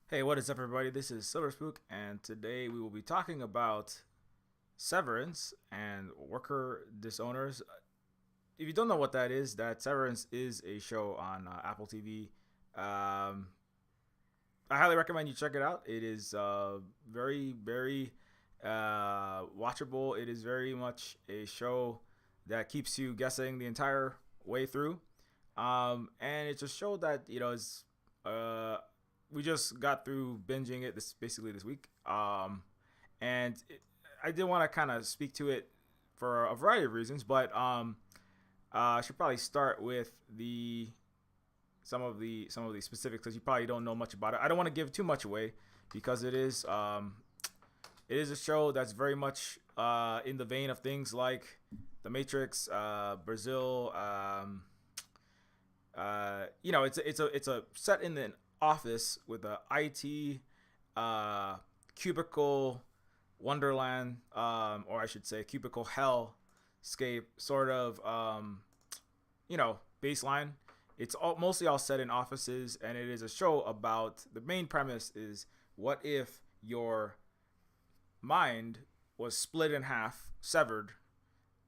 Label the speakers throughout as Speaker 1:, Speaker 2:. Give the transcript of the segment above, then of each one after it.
Speaker 1: Hey, what is up, everybody? This is Silver Spook, and today we will be talking about severance and worker disowners. If you don't know what that is, that Severance is a show on Apple TV. Um, I highly recommend you check it out. It is very watchable. It is very much a show that keeps you guessing the entire way through. And it's a show that is uh, we just got through binging it this week. And I did want to kind of speak to it for a variety of reasons, but I should probably start with the some of the specifics because you probably don't know much about it. I don't want to give too much away because it is a show that's very much in the vein of things like The Matrix, Brazil. It's a set in an office with a IT cubicle wonderland, or I should say cubicle hellscape sort of baseline. It's mostly all set in offices, and it is a show about the main premise is what if your mind was split in half, severed,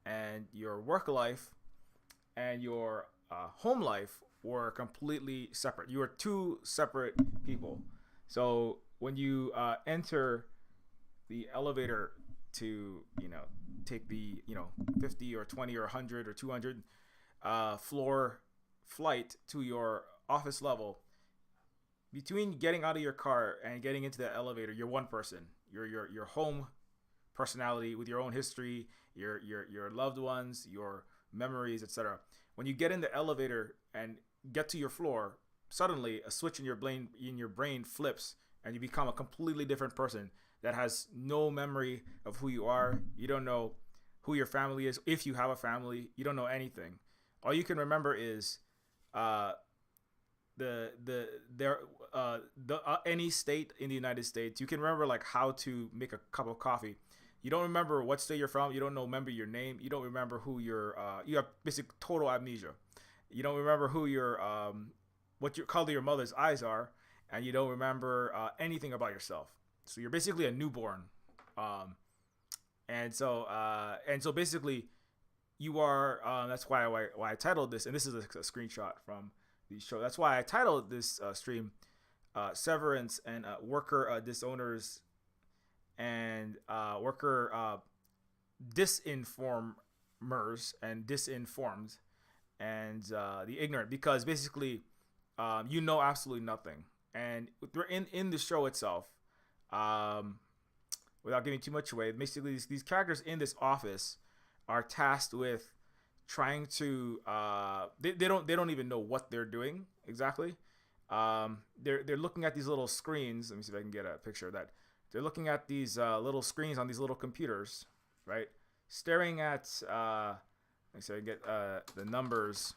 Speaker 1: and your work life and your home life were completely separate. You were two separate people. So when you enter the elevator to take the 50 or 20 or 100 or 200 floor flight to your office level, between getting out of your car and getting into the elevator, you're one person. Your home personality with your own history, your loved ones, your memories, etc. When you get in the elevator and get to your floor, suddenly a switch in your brain flips and you become a completely different person that has no memory of who you are. You don't know who your family is, if you have a family. You don't know anything. All you can remember is uh, any state in the United States. You can remember like how to make a cup of coffee. You don't remember what state you're from. You don't remember your name. You don't remember who you have basic total amnesia. You don't remember who your what your color your mother's eyes are, and you don't remember anything about yourself. So you're basically a newborn, um, and so basically you are. That's why I titled this, and this is a screenshot from the show. That's why I titled this stream "Severance and Worker Disowners and Worker Disinformers and Disinformed and the ignorant," because basically you know absolutely nothing. And in the show itself, um, without giving too much away, basically these characters in this office are tasked with trying to they don't even know what they're doing exactly. They're looking at these little screens. Let me see if I can get a picture of that. They're looking at these little screens on these little computers, right? Staring at let me see if I can get the numbers.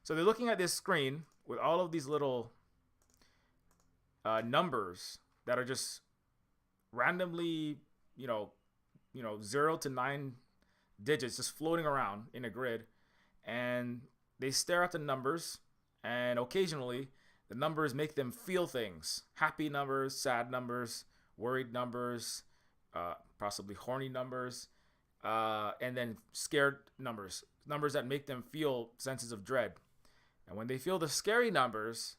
Speaker 1: So they're looking at this screen with all of these little numbers that are just randomly, zero to nine digits just floating around in a grid, and they stare at the numbers, and occasionally the numbers make them feel things: happy numbers, sad numbers, worried numbers, possibly horny numbers, and then scared numbers that make them feel senses of dread. And when they feel the scary numbers,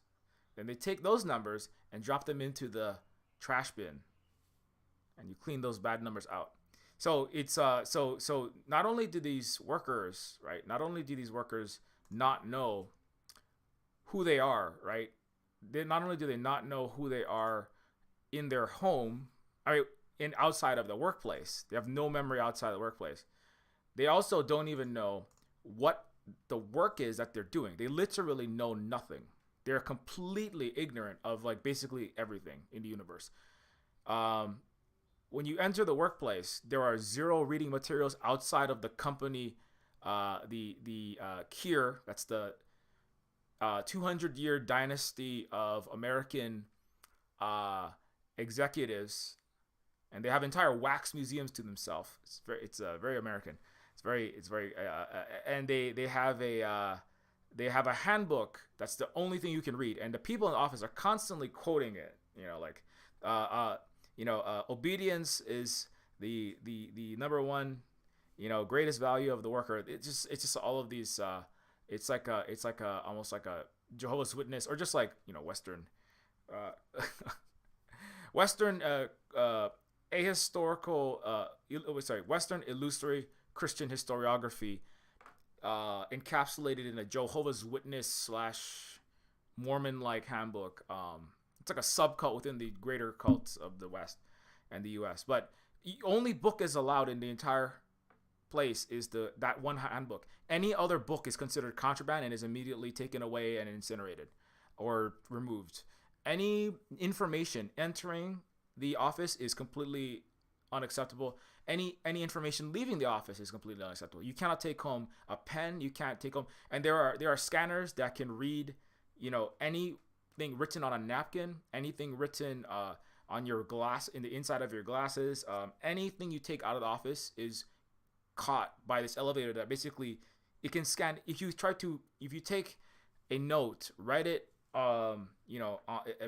Speaker 1: then they take those numbers and drop them into the trash bin, and you clean those bad numbers out. So it's so not only do these workers, right? Not only do these workers not know who they are, right? They not only do they not know who they are in their home, I mean, in outside of the workplace. They have no memory outside the workplace. They also don't even know what the work is that they're doing. They literally know nothing. They're completely ignorant of like basically everything in the universe. Um, when you enter the workplace, there are zero reading materials outside of the company. The Kier, that's the 200-year dynasty of American executives, and they have entire wax museums to themselves. It's very American. And they have they have a handbook that's the only thing you can read, and the people in the office are constantly quoting it. Obedience is the number one, greatest value of the worker. It's just all of these. It's like almost like a Jehovah's Witness, or just like Western, Western Western illusory Christian historiography, encapsulated in a Jehovah's Witness slash Mormon like handbook. It's like a subcult within the greater cults of the West and the U.S. But the only book is allowed in the entire place is that one handbook. Any other book is considered contraband and is immediately taken away and incinerated or removed. Any information entering the office is completely unacceptable. Any information leaving the office is completely unacceptable. You cannot take home a pen. You can't take home, and there are scanners that can read, anything written on a napkin, anything written on your glass, in the inside of your glasses. Anything you take out of the office is caught by this elevator that basically it can scan. If you take a note, write it, and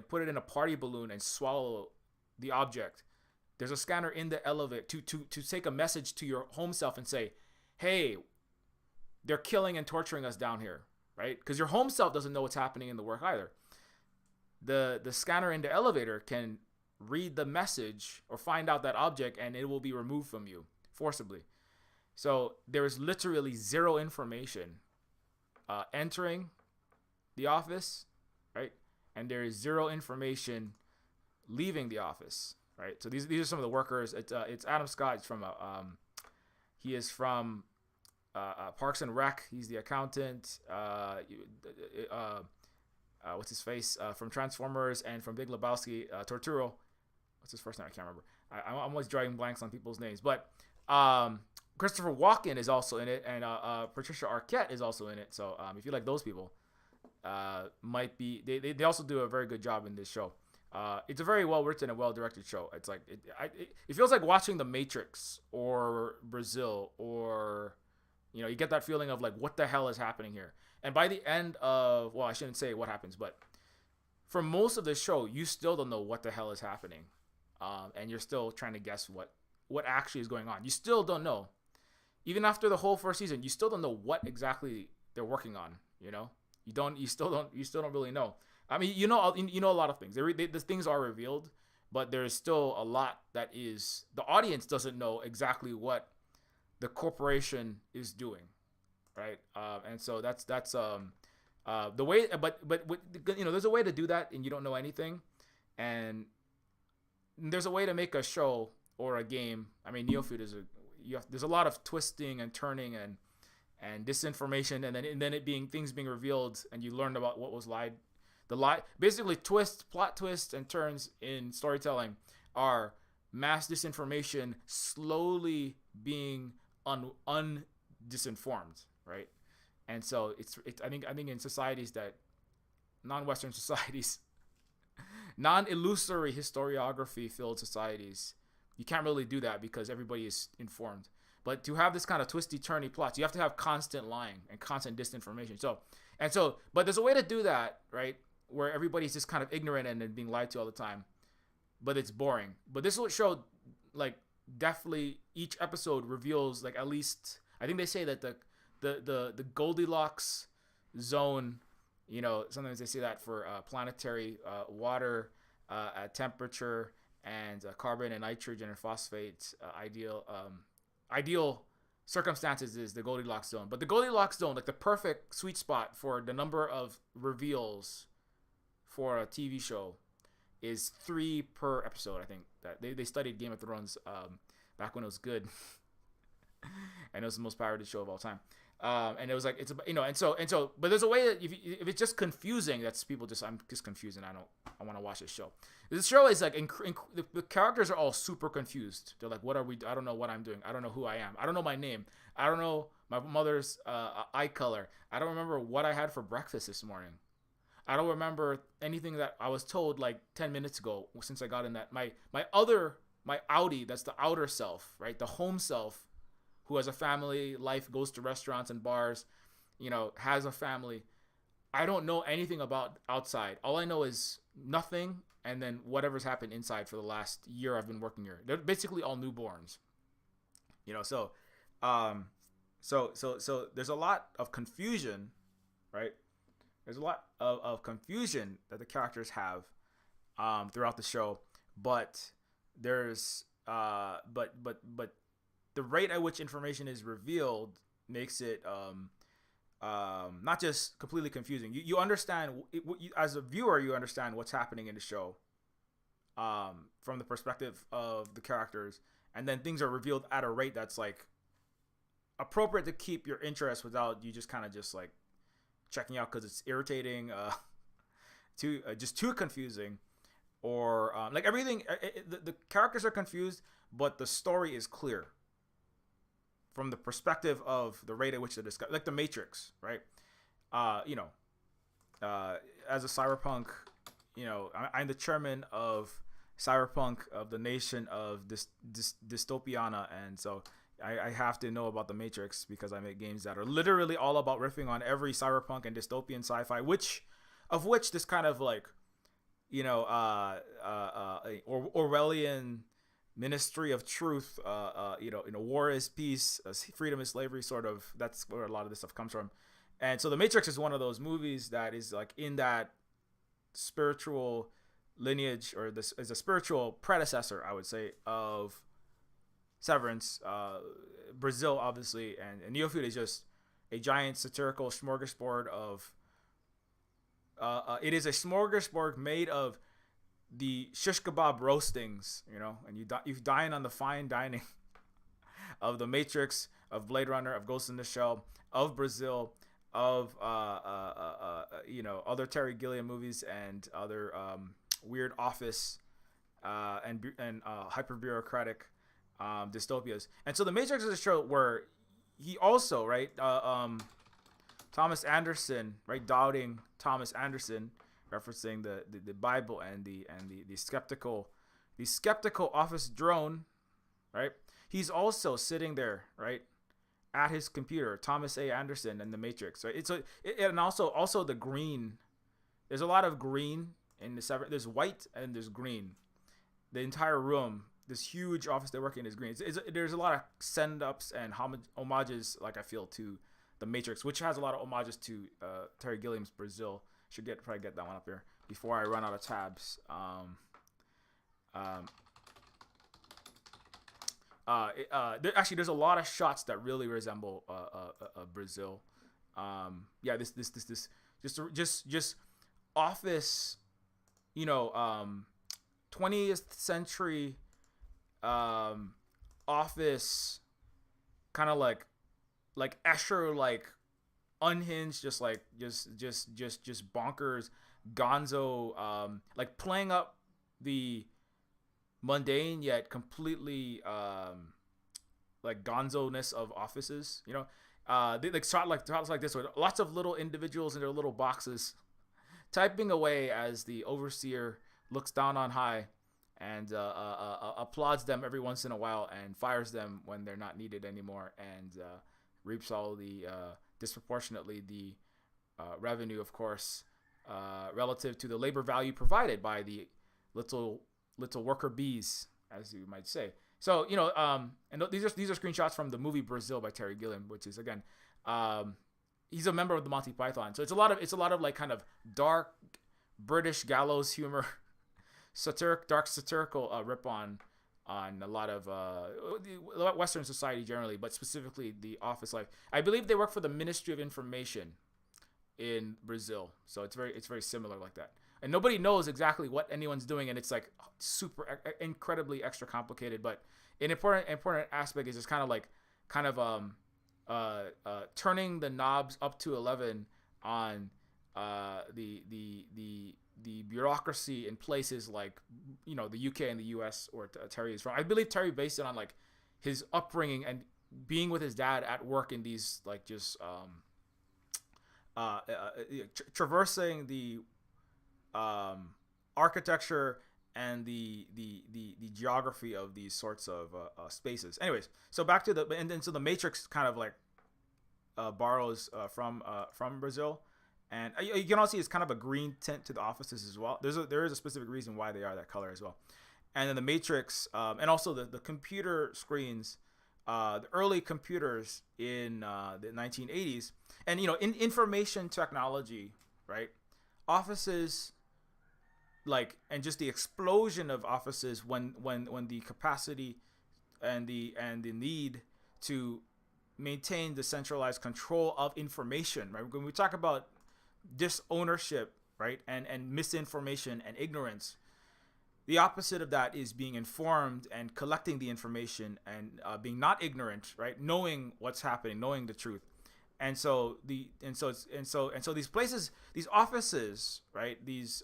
Speaker 1: put it in a party balloon and swallow the object, there's a scanner in the elevator to take a message to your home self and say, hey, they're killing and torturing us down here, right? Because your home self doesn't know what's happening in the work either. The scanner in the elevator can read the message or find out that object, and it will be removed from you forcibly. So there is literally zero information entering the office, right? And there is zero information leaving the office, right? So these are some of the workers. It's Adam Scott. He is from Parks and Rec. He's the accountant. What's his face? From Transformers and from Big Lebowski. Torturo. What's his first name? I can't remember. I'm always drawing blanks on people's names. But Christopher Walken is also in it, and Patricia Arquette is also in it. So if you like those people, might be they also do a very good job in this show. It's a very well written and well directed show. It's like it feels like watching The Matrix or Brazil, or you get that feeling of like, what the hell is happening here? And by the end of, well, I shouldn't say what happens, but for most of the show, you still don't know what the hell is happening, and you're still trying to guess what actually is going on. You still don't know, even after the whole first season. You still don't know what exactly they're working on. You still don't really know. I mean, you know a lot of things. The things are revealed, but there's still a lot that is, the audience doesn't know exactly what the corporation is doing, right? And so that's the way. But there's a way to do that, and you don't know anything, and there's a way to make a show or a game. I mean, Neofeud there's a lot of twisting and turning and disinformation, and then things being revealed, and you learn about what was lied. Basically plot twists and turns in storytelling are mass disinformation slowly being disinformed, right? And so I think in societies that non-Western societies, non-illusory historiography filled societies, you can't really do that because everybody is informed. But to have this kind of twisty turny plots, you have to have constant lying and constant disinformation. But there's a way to do that, right? Where everybody's just kind of ignorant and being lied to all the time, but it's boring. But this show, like, definitely each episode reveals, like, at least, I think they say that the Goldilocks zone, sometimes they say that for planetary water, temperature, and carbon and nitrogen and phosphate ideal circumstances is the Goldilocks zone. But the Goldilocks zone, like the perfect sweet spot for the number of reveals for a TV show, is 3 per episode. I think that they studied Game of Thrones back when it was good, and it was the most pirated show of all time. And it was like, but there's a way that if it's just confusing, I'm just confused and I want to watch this show. This show is like the characters are all super confused. They're like, what are we? I don't know what I'm doing. I don't know who I am. I don't know my name. I don't know my mother's eye color. I don't remember what I had for breakfast this morning. I don't remember anything that I was told like 10 minutes ago since I got in that my outie, that's the outer self, right? The home self, who has a family life, goes to restaurants and bars, has a family. I don't know anything about outside. All I know is nothing, and then whatever's happened inside for the last year I've been working here. They're basically all newborns, you know. So, um, so there's a lot of confusion, right? There's a lot of confusion that the characters have throughout the show, but there's but the rate at which information is revealed makes it not just completely confusing. You understand as a viewer, you understand what's happening in the show from the perspective of the characters, and then things are revealed at a rate that's like appropriate to keep your interest without you just kind of just like checking out because it's irritating, too confusing, or like everything. The characters are confused, but the story is clear from the perspective of the rate at which they're discussed, like the Matrix, right? You know, as a cyberpunk, you know, I'm the chairman of cyberpunk of the nation of dystopiana, and so I have to know about the Matrix because I make games that are literally all about riffing on every cyberpunk and dystopian sci-fi, which this kind of like, you know, Orwellian Ministry of Truth, you know, war is peace, freedom is slavery, sort of. That's where a lot of this stuff comes from. And so The Matrix is one of those movies that is like in that spiritual lineage, or this is a spiritual predecessor, I would say, of Severance, Brazil, obviously, and Neofeud is just a giant satirical smorgasbord of. It is a smorgasbord made of the shish kebab roastings, you know, and you dine on the fine dining of The Matrix, of Blade Runner, of Ghost in the Shell, of Brazil, of you know, other Terry Gilliam movies and other weird office and hyper bureaucratic dystopias. And so The Matrix is a show where he also, right, Thomas Anderson, right, doubting Thomas Anderson, referencing the Bible and the skeptical office drone, right? He's also sitting there, right, at his computer, Thomas A. Anderson and The Matrix, right? And also the green. There's a lot of green in the there's white and there's green. The entire room, this huge office they work in, is green. There's a lot of send-ups and homages, like I feel, to The Matrix, which has a lot of homages to Terry Gilliam's Brazil. Should probably get that one up here before I run out of tabs. Actually, there's a lot of shots that really resemble Brazil. Yeah, this just office, you know, 20th century office, kind of like Escher, like unhinged, just bonkers, gonzo, like playing up the mundane yet completely like gonzo-ness of offices, you know. They like shots like this with lots of little individuals in their little boxes typing away as the overseer looks down on high and applauds them every once in a while and fires them when they're not needed anymore, and reaps all the disproportionately the revenue, of course, relative to the labor value provided by the little worker bees, as you might say. So, you know, and these are screenshots from the movie Brazil by Terry Gilliam, which is, again, he's a member of the Monty Python. So it's a lot of like kind of dark British gallows humor, dark satirical rip on a lot of Western society generally, but specifically the office life. I believe they work for the Ministry of Information in Brazil, so it's very similar like that. And nobody knows exactly what anyone's doing, and it's like super incredibly extra complicated. But an important aspect is just kind of turning the knobs up to 11 on the bureaucracy in places like, you know, the UK and the US, where Terry is from. I believe Terry based it on like his upbringing and being with his dad at work in these like just traversing the architecture and the geography of these sorts of spaces. Anyways, so back to so the Matrix kind of like borrows from Brazil, And you can also see it's kind of a green tint to the offices as well. There is a specific reason why they are that color as well. And then the matrix, and also the computer screens, the early computers in the 1980s, and in information technology, right? Offices, and just the explosion of offices when the capacity and the need to maintain the centralized control of information, right? When we talk about disownership, right, and misinformation and ignorance, the opposite of that is being informed and collecting the information and being not ignorant, right, knowing what's happening, knowing the truth. And so these places, these offices, right, these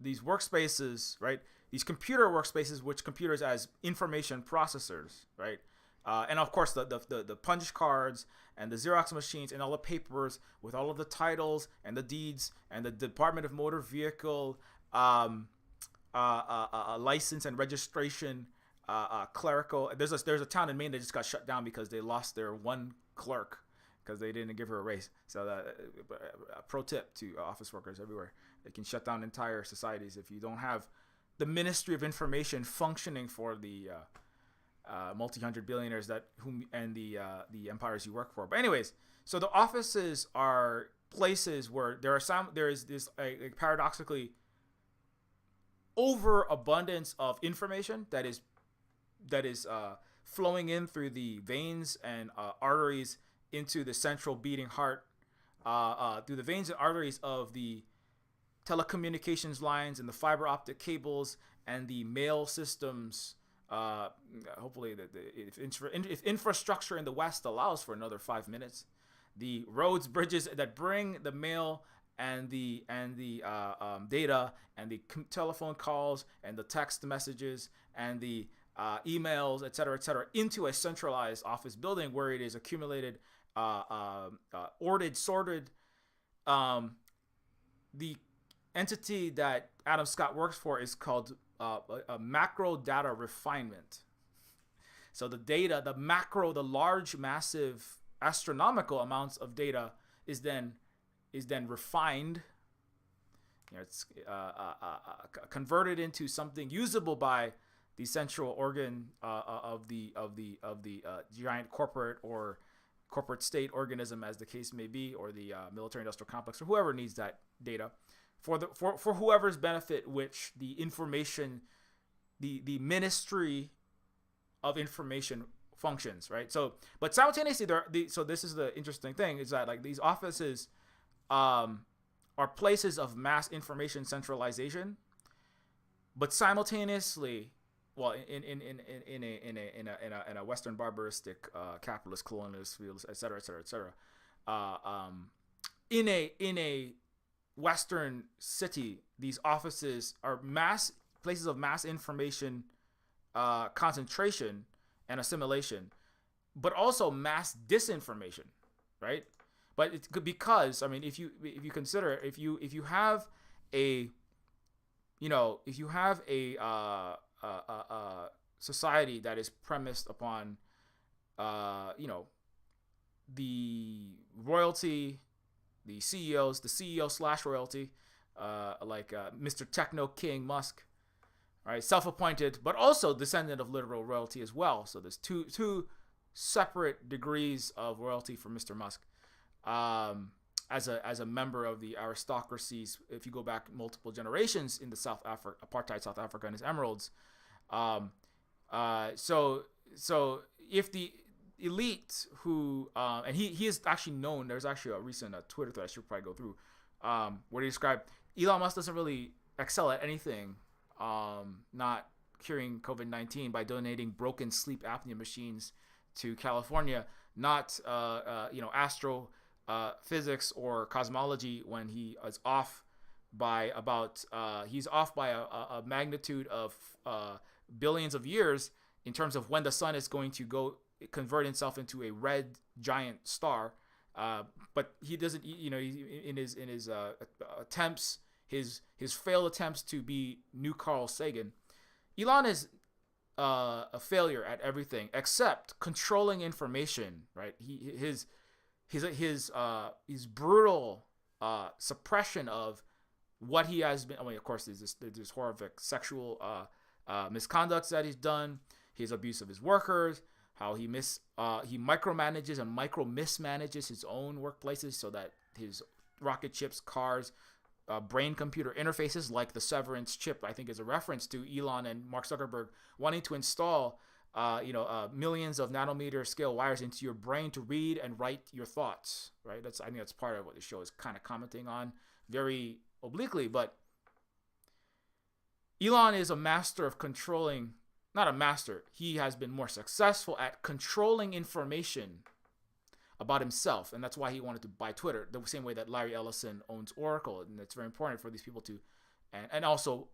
Speaker 1: workspaces, right, these computer workspaces, which computers as information processors, right, and of course the punch cards and the Xerox machines and all the papers with all of the titles and the deeds and the Department of Motor Vehicle license and registration, clerical. There's a town in Maine that just got shut down because they lost their one clerk because they didn't give her a raise. So a pro tip to office workers everywhere: they can shut down entire societies if you don't have the Ministry of Information functioning for the multi-hundred billionaires and the empires you work for. But anyways, so the offices are places where there is this paradoxically overabundance of information that is flowing in through the veins and arteries into the central beating heart, through the veins and arteries of the telecommunications lines and the fiber optic cables and the mail systems. Hopefully, if infrastructure in the West allows for another 5 minutes, the roads, bridges that bring the mail and the data and the telephone calls and the text messages and the emails, et cetera, into a centralized office building where it is accumulated, ordered, sorted. The entity that Adam Scott works for is called a macro data refinement. So the data, the macro, the large, massive, astronomical amounts of data is then refined. It's converted into something usable by the central organ of the giant corporate or corporate state organism, as the case may be, or the military industrial complex, or whoever needs that data for whoever's benefit, which the information, the Ministry of Information functions, right? So, but simultaneously, so this is the interesting thing, is that these offices are places of mass information centralization, but simultaneously, well, in a Western barbaristic capitalist colonialist field, et cetera, in a Western city, these offices are places of mass information concentration and assimilation, but also mass disinformation, right? But it's because, I mean, if you consider, if you have a society that is premised upon the royalty, the CEO/royalty, Mr. Techno King Musk, right? Self-appointed, but also descendant of literal royalty as well. So there's two separate degrees of royalty for Mr. Musk, as a member of the aristocracies. If you go back multiple generations in the apartheid South Africa and his emeralds, so if the elite who and he is actually known, there's actually a recent Twitter thread I should probably go through, where he described Elon Musk doesn't really excel at anything, not curing COVID-19 by donating broken sleep apnea machines to California, not astro physics or cosmology, when he is off by about he's off by a magnitude of billions of years in terms of when the sun is going to go convert itself into a red giant star, but he doesn't. In his attempts, his failed attempts to be new Carl Sagan, Elon is a failure at everything except controlling information. Right? His brutal suppression of what he has been. I mean, of course, there's this horrific sexual misconducts that he's done, his abuse of his workers, how he micromanages and micro mismanages his own workplaces so that his rocket ships, cars, brain computer interfaces like the Severance chip, I think, is a reference to Elon and Mark Zuckerberg wanting to install millions of nanometer scale wires into your brain to read and write your thoughts, right? I think that's part of what the show is kind of commenting on very obliquely. But Elon is a master of controlling, not a master, he has been more successful at controlling information about himself, and that's why he wanted to buy Twitter, the same way that Larry Ellison owns Oracle, and it's very important for these people to, and also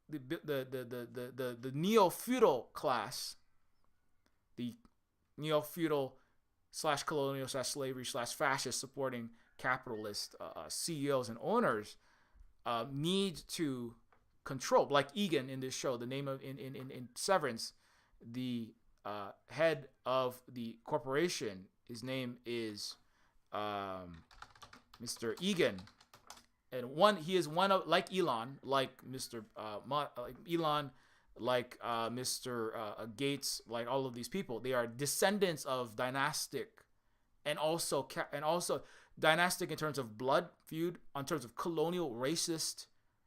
Speaker 1: the neo-feudal class, the neo-feudal / colonial / slavery / fascist supporting capitalist CEOs and owners need to control, like Egan in this show, the name of in Severance, the head of the corporation, his name is Mr. Egan, and he is one of, like Elon, like Mr. Elon, like Mr. Gates, like all of these people, they are descendants of dynastic, and also dynastic in terms of blood feud, in terms of colonial racist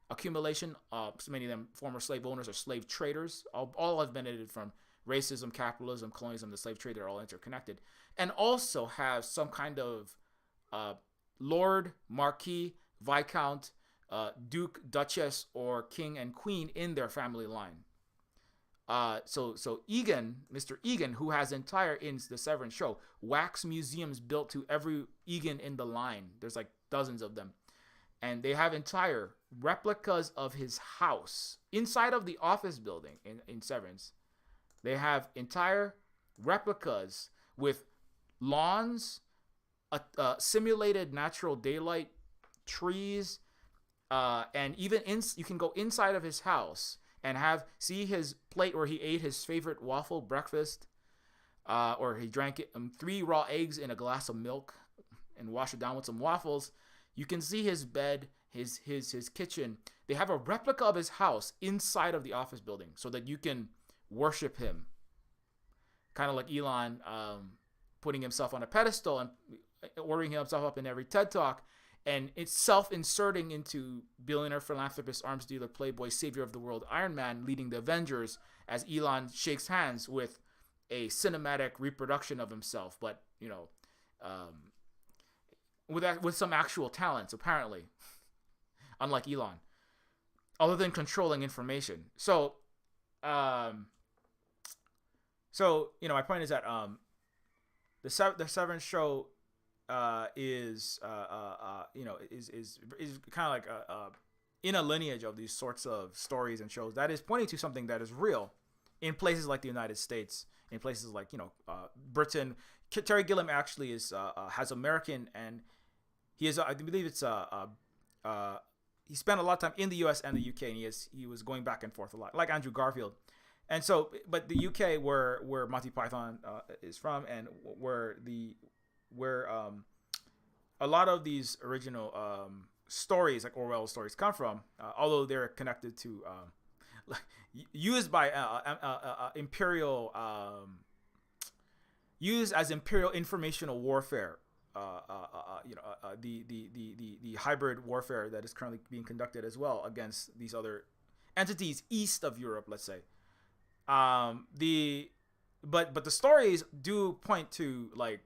Speaker 1: accumulation. So many of them former slave owners or slave traders. All have benefited from racism, capitalism, colonialism, the slave trade. They're all interconnected, and also have some kind of Lord, Marquis, Viscount, Duke, Duchess, or King and Queen in their family line. So Egan, Mr. Egan, who has in the Severance show, wax museums built to every Egan in the line. There's like dozens of them. And they have entire replicas of his house inside of the office building in Severance. They have entire replicas with lawns, simulated natural daylight, trees, and even you can go inside of his house and see his plate where he ate his favorite waffle breakfast, or he drank 3 raw eggs in a glass of milk and washed it down with some waffles. You can see his bed, his kitchen. They have a replica of his house inside of the office building so that you can worship him. Kind of like Elon putting himself on a pedestal and ordering himself up in every TED Talk, and it's self-inserting into billionaire, philanthropist, arms dealer, playboy, savior of the world, Iron Man, leading the Avengers, as Elon shakes hands with a cinematic reproduction of himself, but with some actual talents, apparently, unlike Elon, other than controlling information. So my point is that the Severance show is kind of like in a lineage of these sorts of stories and shows that is pointing to something that is real in places like the United States, in places like Britain. Terry Gilliam actually has American, and he is, I believe it's he spent a lot of time in the U.S. and the U.K. and he was going back and forth a lot, like Andrew Garfield. And so, but the UK where Monty Python is from, and where a lot of these original stories, like Orwell stories, come from, although they're connected to used by imperial used as imperial informational warfare. The hybrid warfare that is currently being conducted as well against these other entities east of Europe, let's say. But the stories do point to like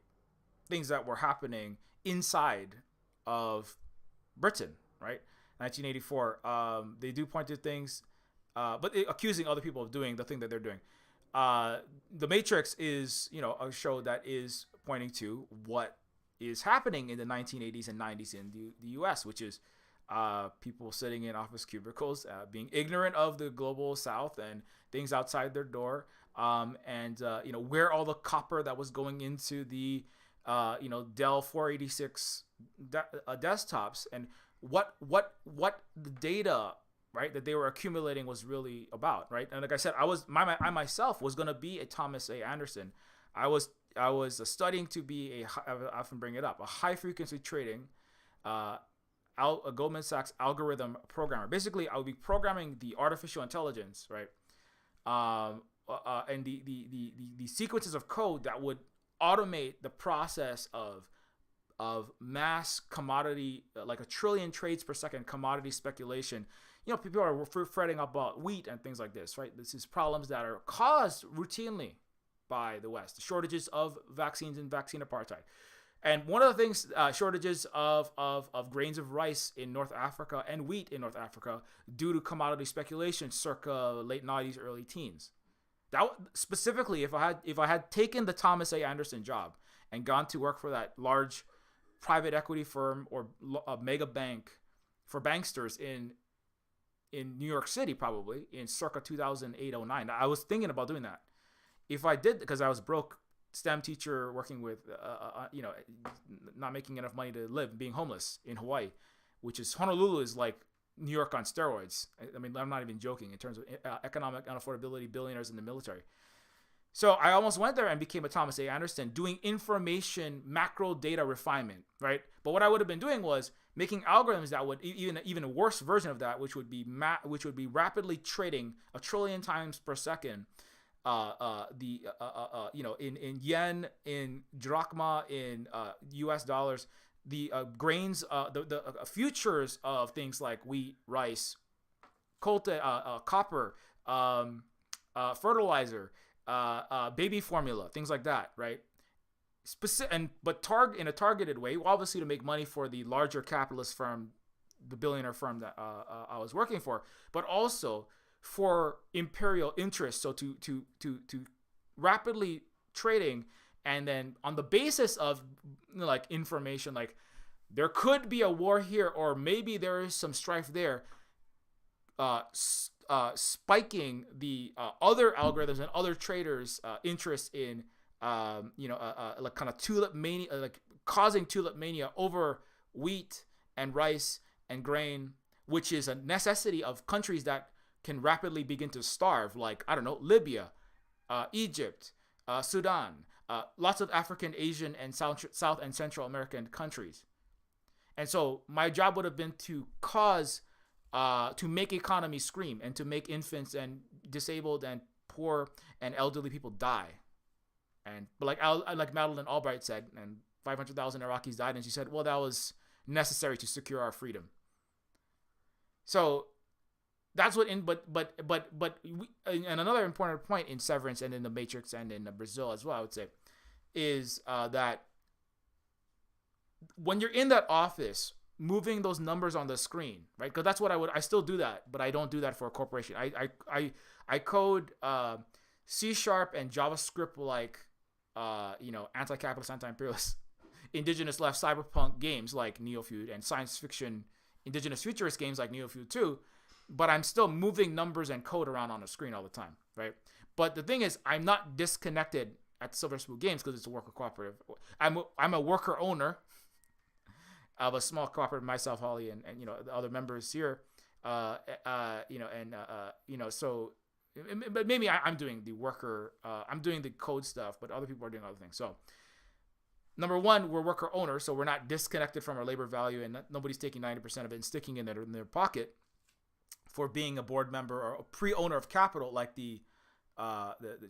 Speaker 1: things that were happening inside of Britain, right? 1984. They do point to things, but accusing other people of doing the thing that they're doing. The Matrix is, a show that is pointing to what is happening in the 1980s and 90s in the U.S., which is people sitting in office cubicles, being ignorant of the global South and things outside their door, and where all the copper that was going into the Dell 486 desktops, and what the data, right, that they were accumulating was really about, right? And like I said, I myself was going to be a Thomas A. Anderson. I was studying to be I often bring it up, a high frequency trading a Goldman Sachs algorithm programmer. Basically, I would be programming the artificial intelligence, right? And the sequences of code that would automate the process of mass commodity, like a trillion trades per second commodity speculation. You know, people are fretting about wheat and things like this, right? This is problems that are caused routinely by the West, the shortages of vaccines and vaccine apartheid. And one of the things, shortages of grains of rice in North Africa and wheat in North Africa due to commodity speculation circa late 90s, early teens. That specifically, if I had taken the Thomas A. Anderson job and gone to work for that large private equity firm or a mega bank for banksters in New York City, probably in circa 2008-09, I was thinking about doing that. If I did, because I was broke STEM teacher working with, not making enough money to live, being homeless in Hawaii, which is, Honolulu is like New York on steroids. I mean, I'm not even joking in terms of economic unaffordability, billionaires in the military. So I almost went there and became a Thomas A. Anderson doing information macro data refinement, right? But what I would have been doing was making algorithms that would even a worse version of that, which would be rapidly trading 1 trillion times per second, in yen, in drachma, in U.S. dollars, the grains, the futures of things like wheat, rice, copper, fertilizer, baby formula, things like that, right? In a targeted way, obviously to make money for the larger capitalist firm, the billionaire firm that I was working for, but also for imperial interests. So to rapidly trading, and then on the basis of like information, like there could be a war here, or maybe there is some strife there, spiking the other algorithms and other traders' interest in like kind of tulip mania, like causing tulip mania over wheat and rice and grain, which is a necessity of countries that can rapidly begin to starve, like, I don't know, Libya, Egypt, Sudan, lots of African, Asian, and South and Central American countries. And so my job would have been to to make economies scream and to make infants and disabled and poor and elderly people die. But like Madeleine Albright said, and 500,000 Iraqis died, and she said, well, that was necessary to secure our freedom. So that's what and another important point in Severance and in the Matrix and in Brazil as well, I would say, is that when you're in that office moving those numbers on the screen, right? Because that's what I still do that, but I don't do that for a corporation. I code C# and JavaScript like anti-capitalist, anti-imperialist, indigenous left cyberpunk games like Neofeud, and science fiction indigenous futurist games like Neofeud 2. But I'm still moving numbers and code around on the screen all the time, right? But the thing is, I'm not disconnected at Silver Spoon Games because it's a worker cooperative. I'm a worker owner of a small cooperative, myself, Holly, and the other members here, but maybe I'm doing the worker, I'm doing the code stuff, but other people are doing other things. So number one, we're worker owners, so we're not disconnected from our labor value, and nobody's taking 90% of it and sticking it in their pocket for being a board member or a pre-owner of capital, like the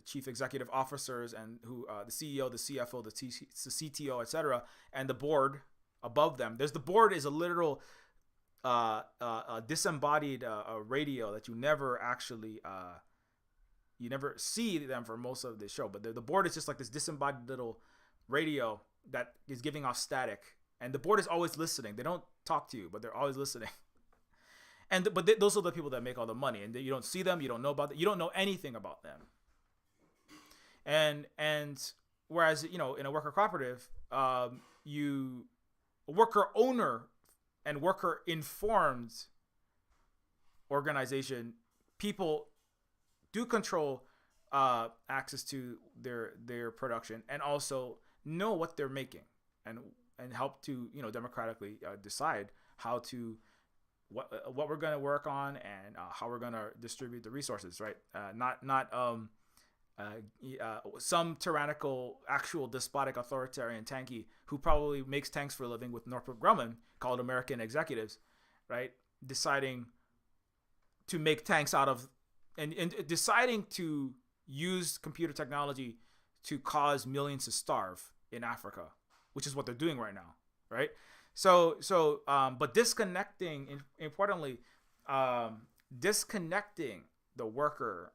Speaker 1: chief executive officers and the CEO, the CFO, the CTO, etc., and the board above them. The board is a literal disembodied radio that you never actually you never see them for most of the show. But the board is just like this disembodied little radio that is giving off static, and the board is always listening. They don't talk to you, but they're always listening. Those are the people that make all the money, and you don't see them, you don't know about them, you don't know anything about them. And whereas in a worker cooperative, worker owner and worker informed organization, people do control access to their production and also know what they're making and help to democratically decide how to what we're going to work on and how we're going to distribute the resources, right? Not some tyrannical, actual despotic authoritarian tanky who probably makes tanks for a living with Northrop Grumman, called American executives, right? Deciding to make tanks out of, and deciding to use computer technology to cause millions to starve in Africa, which is what they're doing right now, right? But disconnecting, importantly, disconnecting the worker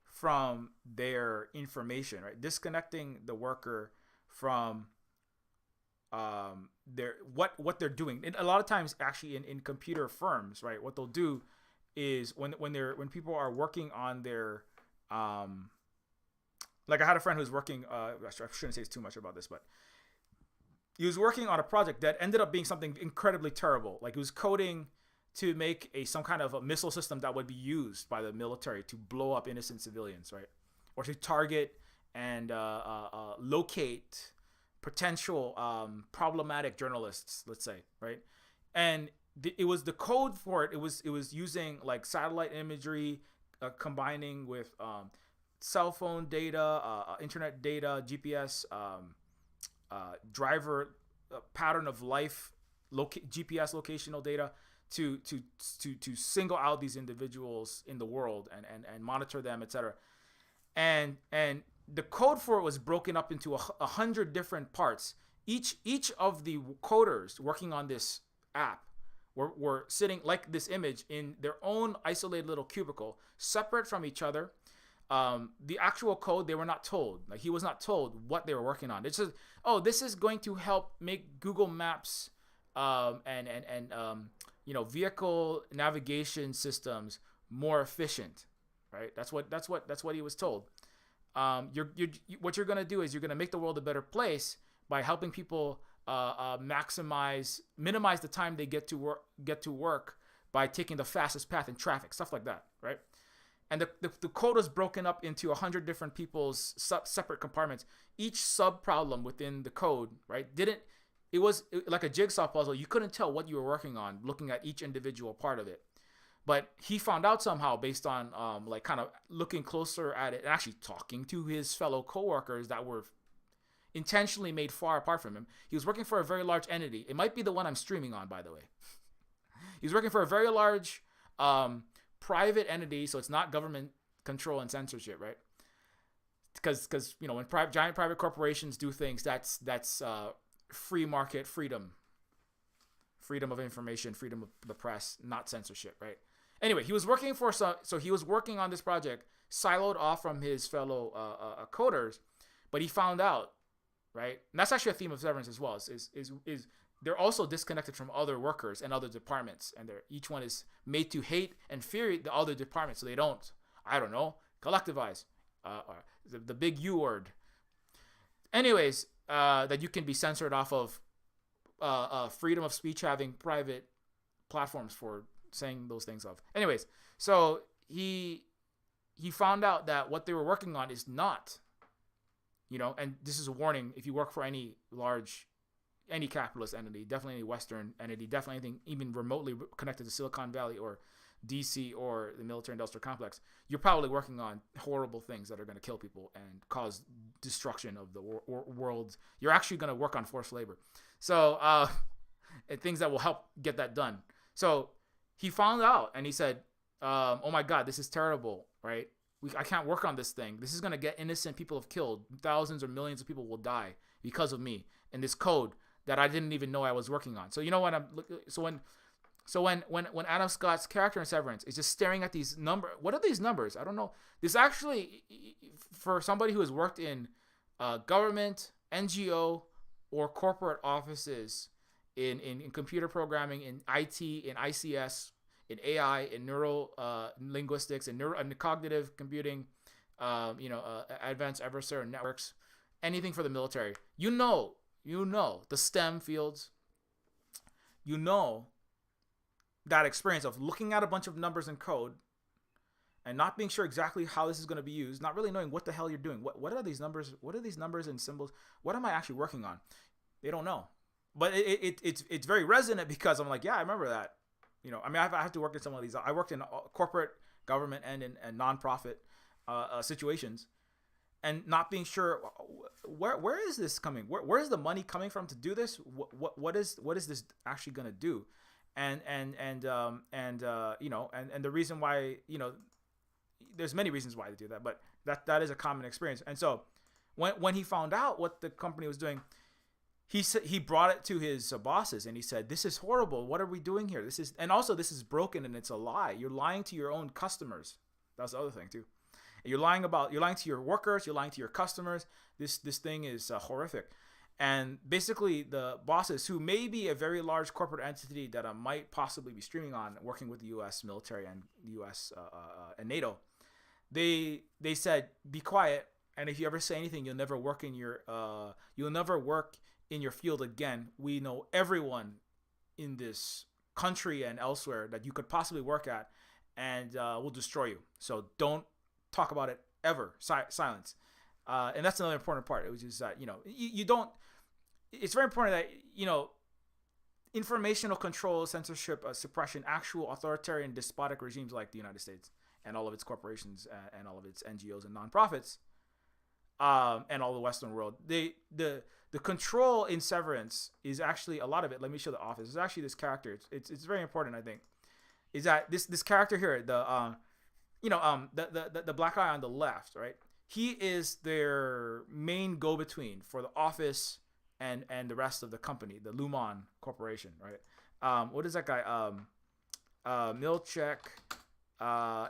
Speaker 1: from their information, right? Disconnecting the worker from their what they're doing. And a lot of times, actually, in computer firms, right, what they'll do is when people are working on their like I had a friend who's working. I shouldn't say too much about this, but he was working on a project that ended up being something incredibly terrible. Like he was coding to make some kind of a missile system that would be used by the military to blow up innocent civilians, right? Or to target and locate potential problematic journalists, let's say, right? And it was the code for it. It was using like satellite imagery, combining with cell phone data, internet data, GPS, driver pattern of life, GPS locational data to single out these individuals in the world and monitor them, etc. And the code for it was broken up into 100 different parts. Each of the coders working on this app were sitting like this image in their own isolated little cubicle, separate from each other. The actual code, they were not told. Like he was not told what they were working on. It says, "Oh, this is going to help make Google Maps vehicle navigation systems more efficient." Right? That's what he was told. What you're gonna do is you're gonna make the world a better place by helping people minimize the time they get to work by taking the fastest path in traffic, stuff like that, right? And the code was broken up into 100 different people's separate compartments. Each sub problem within the code, right, it was like a jigsaw puzzle. You couldn't tell what you were working on looking at each individual part of it. But he found out somehow based on like kind of looking closer at it and actually talking to his fellow coworkers that were intentionally made far apart from him. He was working for a very large entity. It might be the one I'm streaming on, by the way. He was working for a very large private entity, so it's not government control and censorship, right? Because when giant private corporations do things, that's free market freedom of information, freedom of the press, not censorship, right? Anyway, he was working he was working on this project siloed off from his fellow coders, but he found out, right? And that's actually a theme of Severance as well. Is they're also disconnected from other workers and other departments, and each one is made to hate and fear the other departments, so they don't, I don't know, collectivize, the big U word. Anyways, that you can be censored off of freedom of speech, having private platforms for saying those things of. Anyways, so he found out that what they were working on is not, and this is a warning if you work for any capitalist entity, definitely any Western entity, definitely anything even remotely connected to Silicon Valley or DC or the military industrial complex, you're probably working on horrible things that are going to kill people and cause destruction of the world. You're actually going to work on forced labor. So, and things that will help get that done. So he found out and he said, oh my God, this is terrible, right? I can't work on this thing. This is going to get innocent people killed. Thousands or millions of people will die because of me and this code that I didn't even know I was working on. So you know what when Adam Scott's character in Severance is just staring at these numbers, what are these numbers? I don't know. This actually, for somebody who has worked in government, NGO, or corporate offices in computer programming, in IT, in ICS, in AI, in neural linguistics, in cognitive computing, advanced adversarial networks, anything for the military. You know the STEM fields. That experience of looking at a bunch of numbers and code and not being sure exactly how this is going to be used, not really knowing what the hell you're doing. What are these numbers? What are these numbers and symbols? What am I actually working on? They don't know. But it's very resonant because I'm like, yeah, I remember that. I have to work in some of these. I worked in corporate, government, and in nonprofit situations, and not being sure where is this coming, where is the money coming from to do this, what is this actually going to do, and the reason why, there's many reasons why they do that, but that is a common experience. And so when he found out what the company was doing, he brought it to his bosses and he said, "This is horrible. What are we doing here? This is broken and it's a lie. You're lying to your own customers." That's the other thing too. You're lying to your workers. You're lying to your customers. This thing is horrific. And basically, the bosses, who may be a very large corporate entity that I might possibly be streaming on, working with the U.S. military and the U.S. And NATO, they said, "Be quiet. And if you ever say anything, you'll never work in your field again. We know everyone in this country and elsewhere that you could possibly work at, and we'll destroy you. So don't talk about it ever. Silence." And that's another important part, which is that, you don't. It's very important that, informational control, censorship, suppression, actual authoritarian, despotic regimes like the United States and all of its corporations and all of its NGOs and nonprofits, and all the Western world, the control in Severance is actually a lot of it. Let me show the office. It's actually this character. It's very important, I think, is that this character here, the black guy on the left, right? He is their main go-between for the office and the rest of the company, the Lumon Corporation, right? What is that guy? Milchek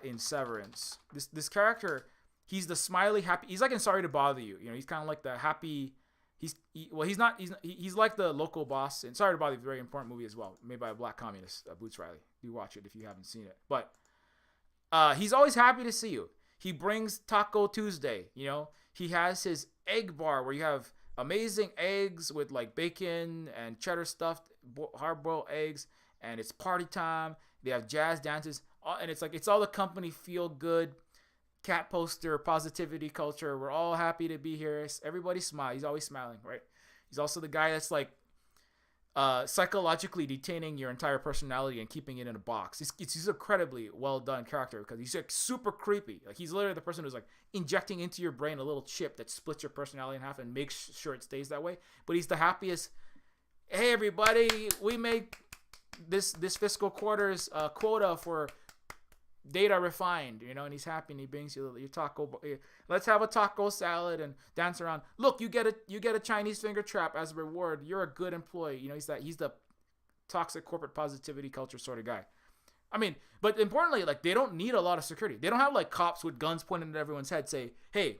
Speaker 1: in Severance. This character, he's the smiley, happy. He's like in Sorry to Bother You. He's kind of like the happy. He's like the local boss. And Sorry to Bother You, very important movie as well, made by a black communist, Boots Riley. Do watch it if you haven't seen it. But he's always happy to see you. He brings Taco Tuesday. He has his egg bar where you have amazing eggs with like bacon and cheddar stuffed hard-boiled eggs, and it's party time. They have jazz dances, and it's all the company feel good, cat poster, positivity culture. We're all happy to be here. Everybody smile. He's always smiling, right? He's also the guy that's like psychologically detaining your entire personality and keeping it in a box. He's an incredibly well done character because he's like super creepy. Like he's literally the person who's like injecting into your brain a little chip that splits your personality in half and makes sure it stays that way. But he's the happiest. Hey everybody, we make this fiscal quarter's quota for data refined, and he's happy and he brings you your taco. Let's have a taco salad and dance around. Look, you get a Chinese finger trap as a reward. You're a good employee. He's the toxic corporate positivity culture sort of guy. I mean, but importantly, like they don't need a lot of security. They don't have like cops with guns pointing at everyone's head say, hey,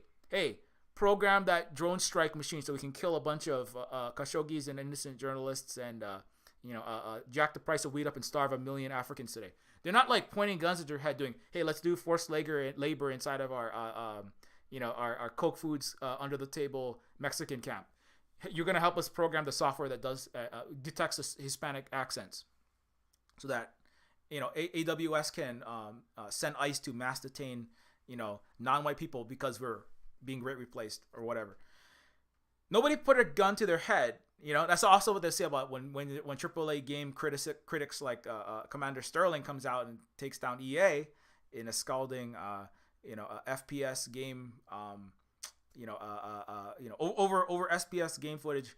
Speaker 1: program that drone strike machine so we can kill a bunch of Khashoggis and innocent journalists and jack the price of weed up and starve 1 million Africans today. They're not like pointing guns at their head doing, hey, let's do forced labor inside of our Coke Foods under the table Mexican camp. You're going to help us program the software that does detects Hispanic accents so that, AWS can send ICE to mass detain, non-white people because we're being rate replaced or whatever. Nobody put a gun to their head. That's also what they say about when AAA game critics like Commander Sterling comes out and takes down EA in a scalding, FPS game, over SPS game footage,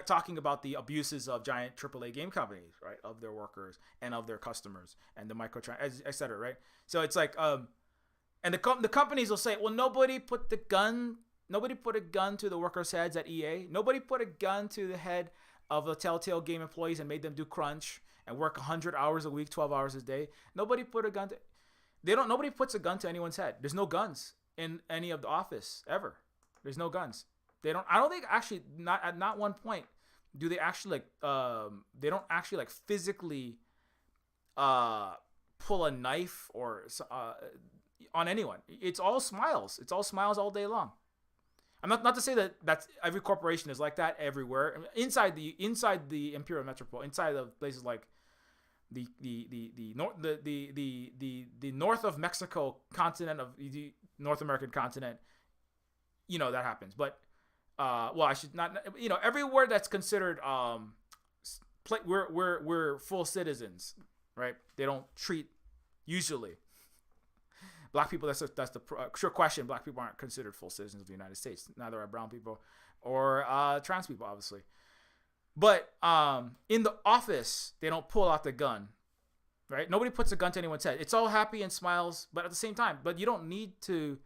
Speaker 1: talking about the abuses of giant AAA game companies, right, of their workers and of their customers and the microtransactions, et cetera, right? So it's like, and the companies will say, well, nobody put a gun to the workers' heads at EA. Nobody put a gun to the head of the Telltale game employees and made them do crunch and work 100 hours a week, 12 hours a day. Nobody puts a gun to anyone's head. There's no guns in any of the office ever. There's no guns. I don't think actually, not at not one point do they actually they don't actually like physically pull a knife or on anyone. It's all smiles. It's all smiles all day long. I'm not to say that that's every corporation is like that everywhere. Inside the Imperial Metropole, inside of places like the north of Mexico continent of the North American continent, that happens. But I should not. Everywhere that's considered we're full citizens, right? They don't treat usually. Black people, that's the sure question. Black people aren't considered full citizens of the United States. Neither are brown people or trans people, obviously. But in the office, they don't pull out the gun, right? Nobody puts a gun to anyone's head. It's all happy and smiles, but at the same time, but you don't need to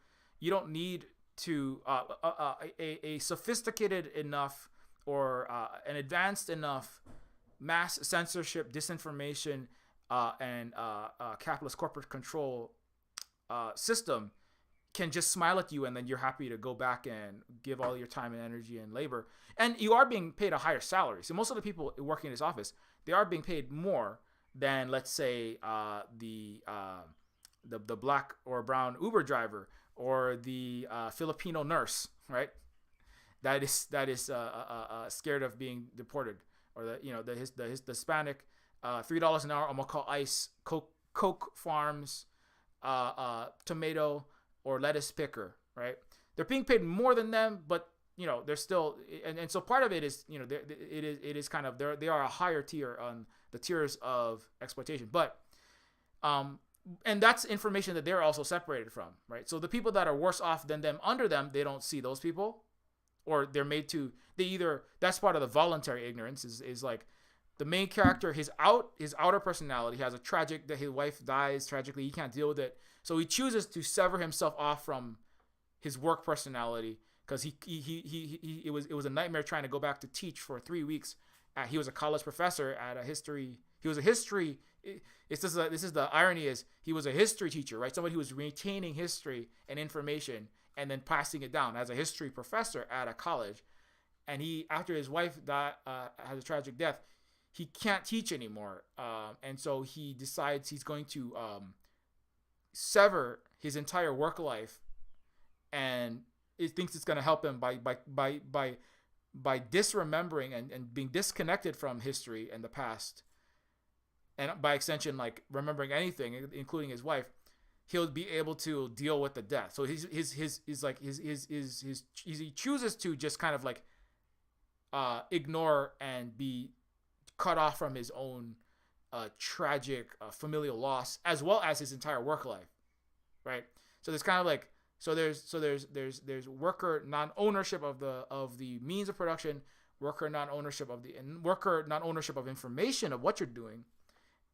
Speaker 1: a sophisticated enough or an advanced enough mass censorship, disinformation, and capitalist corporate control system can just smile at you, and then you're happy to go back and give all your time and energy and labor. And you are being paid a higher salary. So most of the people working in this office, they are being paid more than, let's say, the black or brown Uber driver or the Filipino nurse, right? That is scared of being deported, or the Hispanic, $3 an hour. I'm gonna call ICE, Coke farms, tomato or lettuce picker, right? They're being paid more than them, but they're still, and so part of it is, it is kind of, they are a higher tier on the tiers of exploitation, but and that's information that they're also separated from, right? So the people that are worse off than them, under them, they don't see those people, or they're made to, that's part of the voluntary ignorance, is like the main character, his outer personality has a tragic, that his wife dies tragically, he can't deal with it, so he chooses to sever himself off from his work personality, because it was a nightmare trying to go back to teach for 3 weeks. He was a college professor at a history. He was a history. This is the irony, is he was a history teacher, right? Somebody who was retaining history and information and then passing it down as a history professor at a college. And he, after his wife died, had a tragic death, he can't teach anymore. And so he decides he's going to sever his entire work life, and it thinks it's going to help him by disremembering and being disconnected from history and the past, and by extension, like remembering anything, including his wife, he'll be able to deal with the death. So he chooses to just kind of like ignore and be cut off from his own tragic familial loss, as well as his entire work life, right? So there's kind of like, there's worker non-ownership of the means of production, worker non-ownership of information of what you're doing,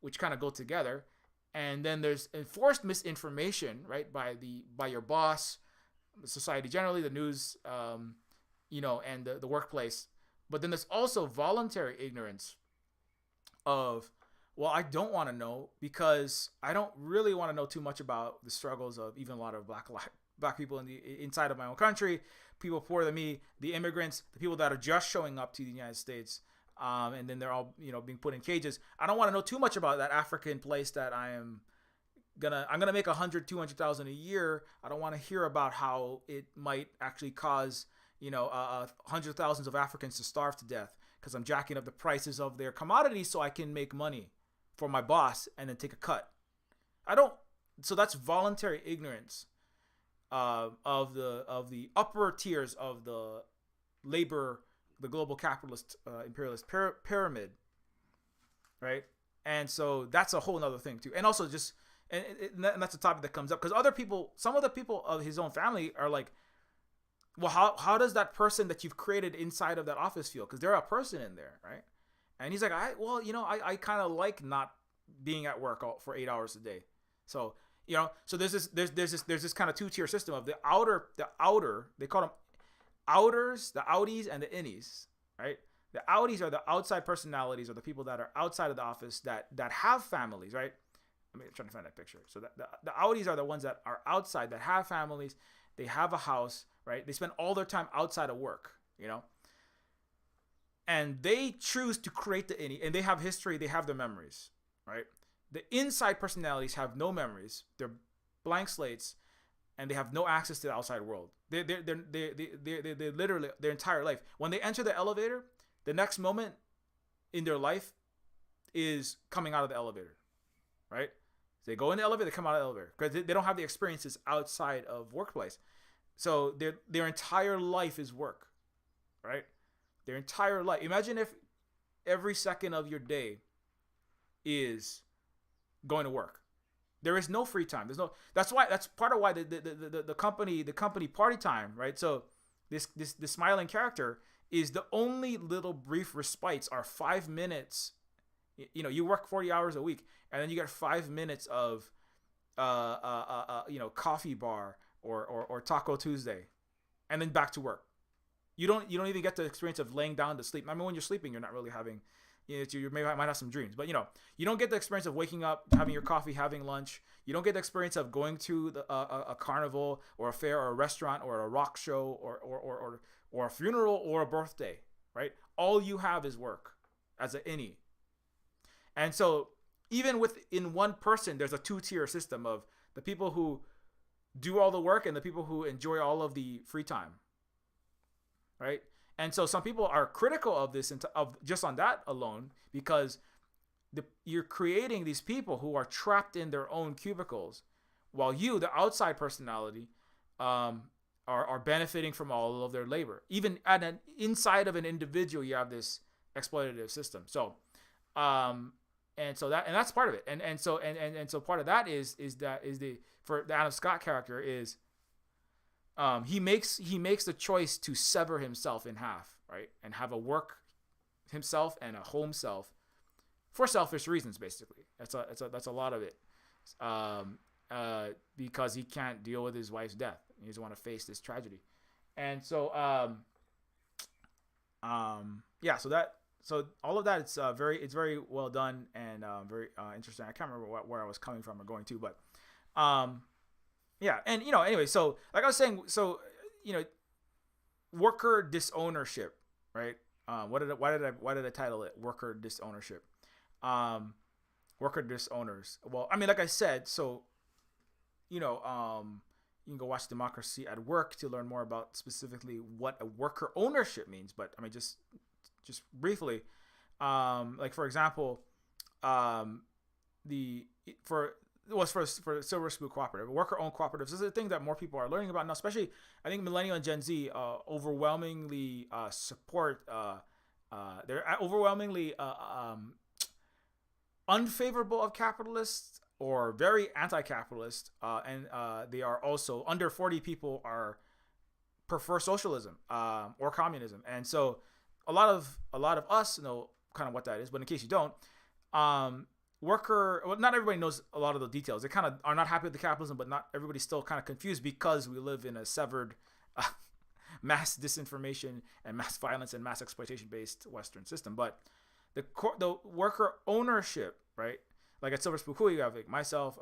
Speaker 1: which kind of go together, and then there's enforced misinformation, right, by your boss, the society generally, the news, and the workplace. But then there's also voluntary ignorance of, well, I don't want to know because I don't really want to know too much about the struggles of even a lot of black people inside of my own country, people poorer than me, the immigrants, the people that are just showing up to the United States, and then they're all being put in cages. I don't want to know too much about that African place that I'm gonna make 100,000-200,000 a year. I don't want to hear about how it might actually cause hundreds of thousands of Africans to starve to death because I'm jacking up the prices of their commodities so I can make money for my boss and then take a cut. So that's voluntary ignorance of the upper tiers of the labor, the global capitalist imperialist pyramid, right? And so that's a whole nother thing too. And also just and that's a topic that comes up because some of the people of his own family are like, well, how does that person that you've created inside of that office feel? Because they're a person in there, right? And he's like, I kind of like not being at work for 8 hours a day. So so there's this kind of two-tier system of the outer, they call them outers, the outies and the innies, right? The outies are the outside personalities, or the people that are outside of the office that have families, right? I'm trying to find that picture. So the outies are the ones that are outside, that have families, they have a house, right? They spend all their time outside of work, and they choose to create the innie, and they have history, they have their memories, right? The inside personalities have no memories. They're blank slates, and they have no access to the outside world. They literally, their entire life, when they enter the elevator, the next moment in their life is coming out of the elevator, right? They go in the elevator, they come out of the elevator because they don't have the experiences outside of workplace. So their entire life is work, right? Their entire life. Imagine if every second of your day is going to work. There is no free time. There's no. That's part of why the company party time, right? So this smiling character is the only little brief respites are 5 minutes. You work 40 hours a week, and then you get 5 minutes of coffee bar or Taco Tuesday, and then back to work. You don't even get the experience of laying down to sleep. I mean, when you're sleeping, you're not really having, you might have some dreams, but you don't get the experience of waking up, having your coffee, having lunch. You don't get the experience of going to a carnival or a fair or a restaurant or a rock show or a funeral or a birthday, right? All you have is work as an innie. And so even within one person, there's a 2-tier system of the people who do all the work and the people who enjoy all of the free time, right? And so some people are critical of this, of just on that alone, because you're creating these people who are trapped in their own cubicles, while you, the outside personality, are benefiting from all of their labor. Even inside of an individual, you have this exploitative system. So, that's part of it. And so part of that is for the Adam Scott character is, he makes the choice to sever himself in half, right, and have a work himself and a home self for selfish reasons. Basically, that's a lot of it, because he can't deal with his wife's death. He doesn't want to face this tragedy, and so So all of that, it's very well done and very interesting. I can't remember where I was coming from or going to, but and anyway, so like I was saying, so worker disownership, right? Why did I title it worker disownership? Worker disowners. Well, I mean, like I said, so you can go watch Democracy at Work to learn more about specifically what a worker ownership means. But I mean, just briefly, like for example, for Silver Spoon Cooperative, worker-owned cooperatives. This is a thing that more people are learning about now, especially I think Millennial and Gen Z overwhelmingly support. They're overwhelmingly unfavorable of capitalists or very anti-capitalist, and they are also under 40 people prefer socialism or communism, and so a lot of us know kind of what that is. But in case you don't, not everybody knows a lot of the details. They kind of are not happy with the capitalism, but not everybody's still kind of confused because we live in a severed mass disinformation and mass violence and mass exploitation based Western system. But the worker ownership, right? Like at Silver Spoon, you have like myself,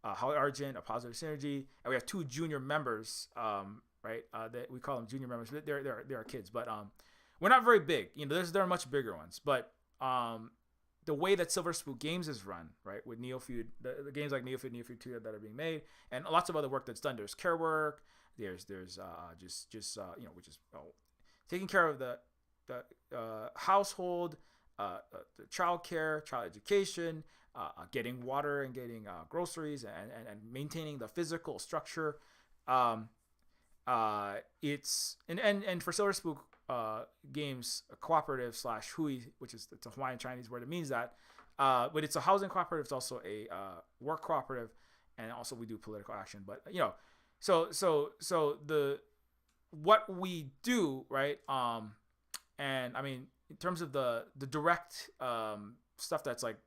Speaker 1: Holly Argent, a Positive Synergy, and we have 2 junior members, right? That we call them junior members. They're kids, but we're not very big. There are much bigger ones, but the way that Silver Spoon Games is run, right, with Neofeud, the games like Neofeud 2 that are being made, and lots of other work that's done. There's care work. There's just which is taking care of the household, the child care, child education, getting water and getting groceries, and maintaining the physical structure. It's for Silver Spoon Games, a cooperative / hui, it's a Hawaiian Chinese word. It means that, but it's a housing cooperative. It's also a work cooperative, and also we do political action. But so what we do, right? And I mean, in terms of the direct stuff that's like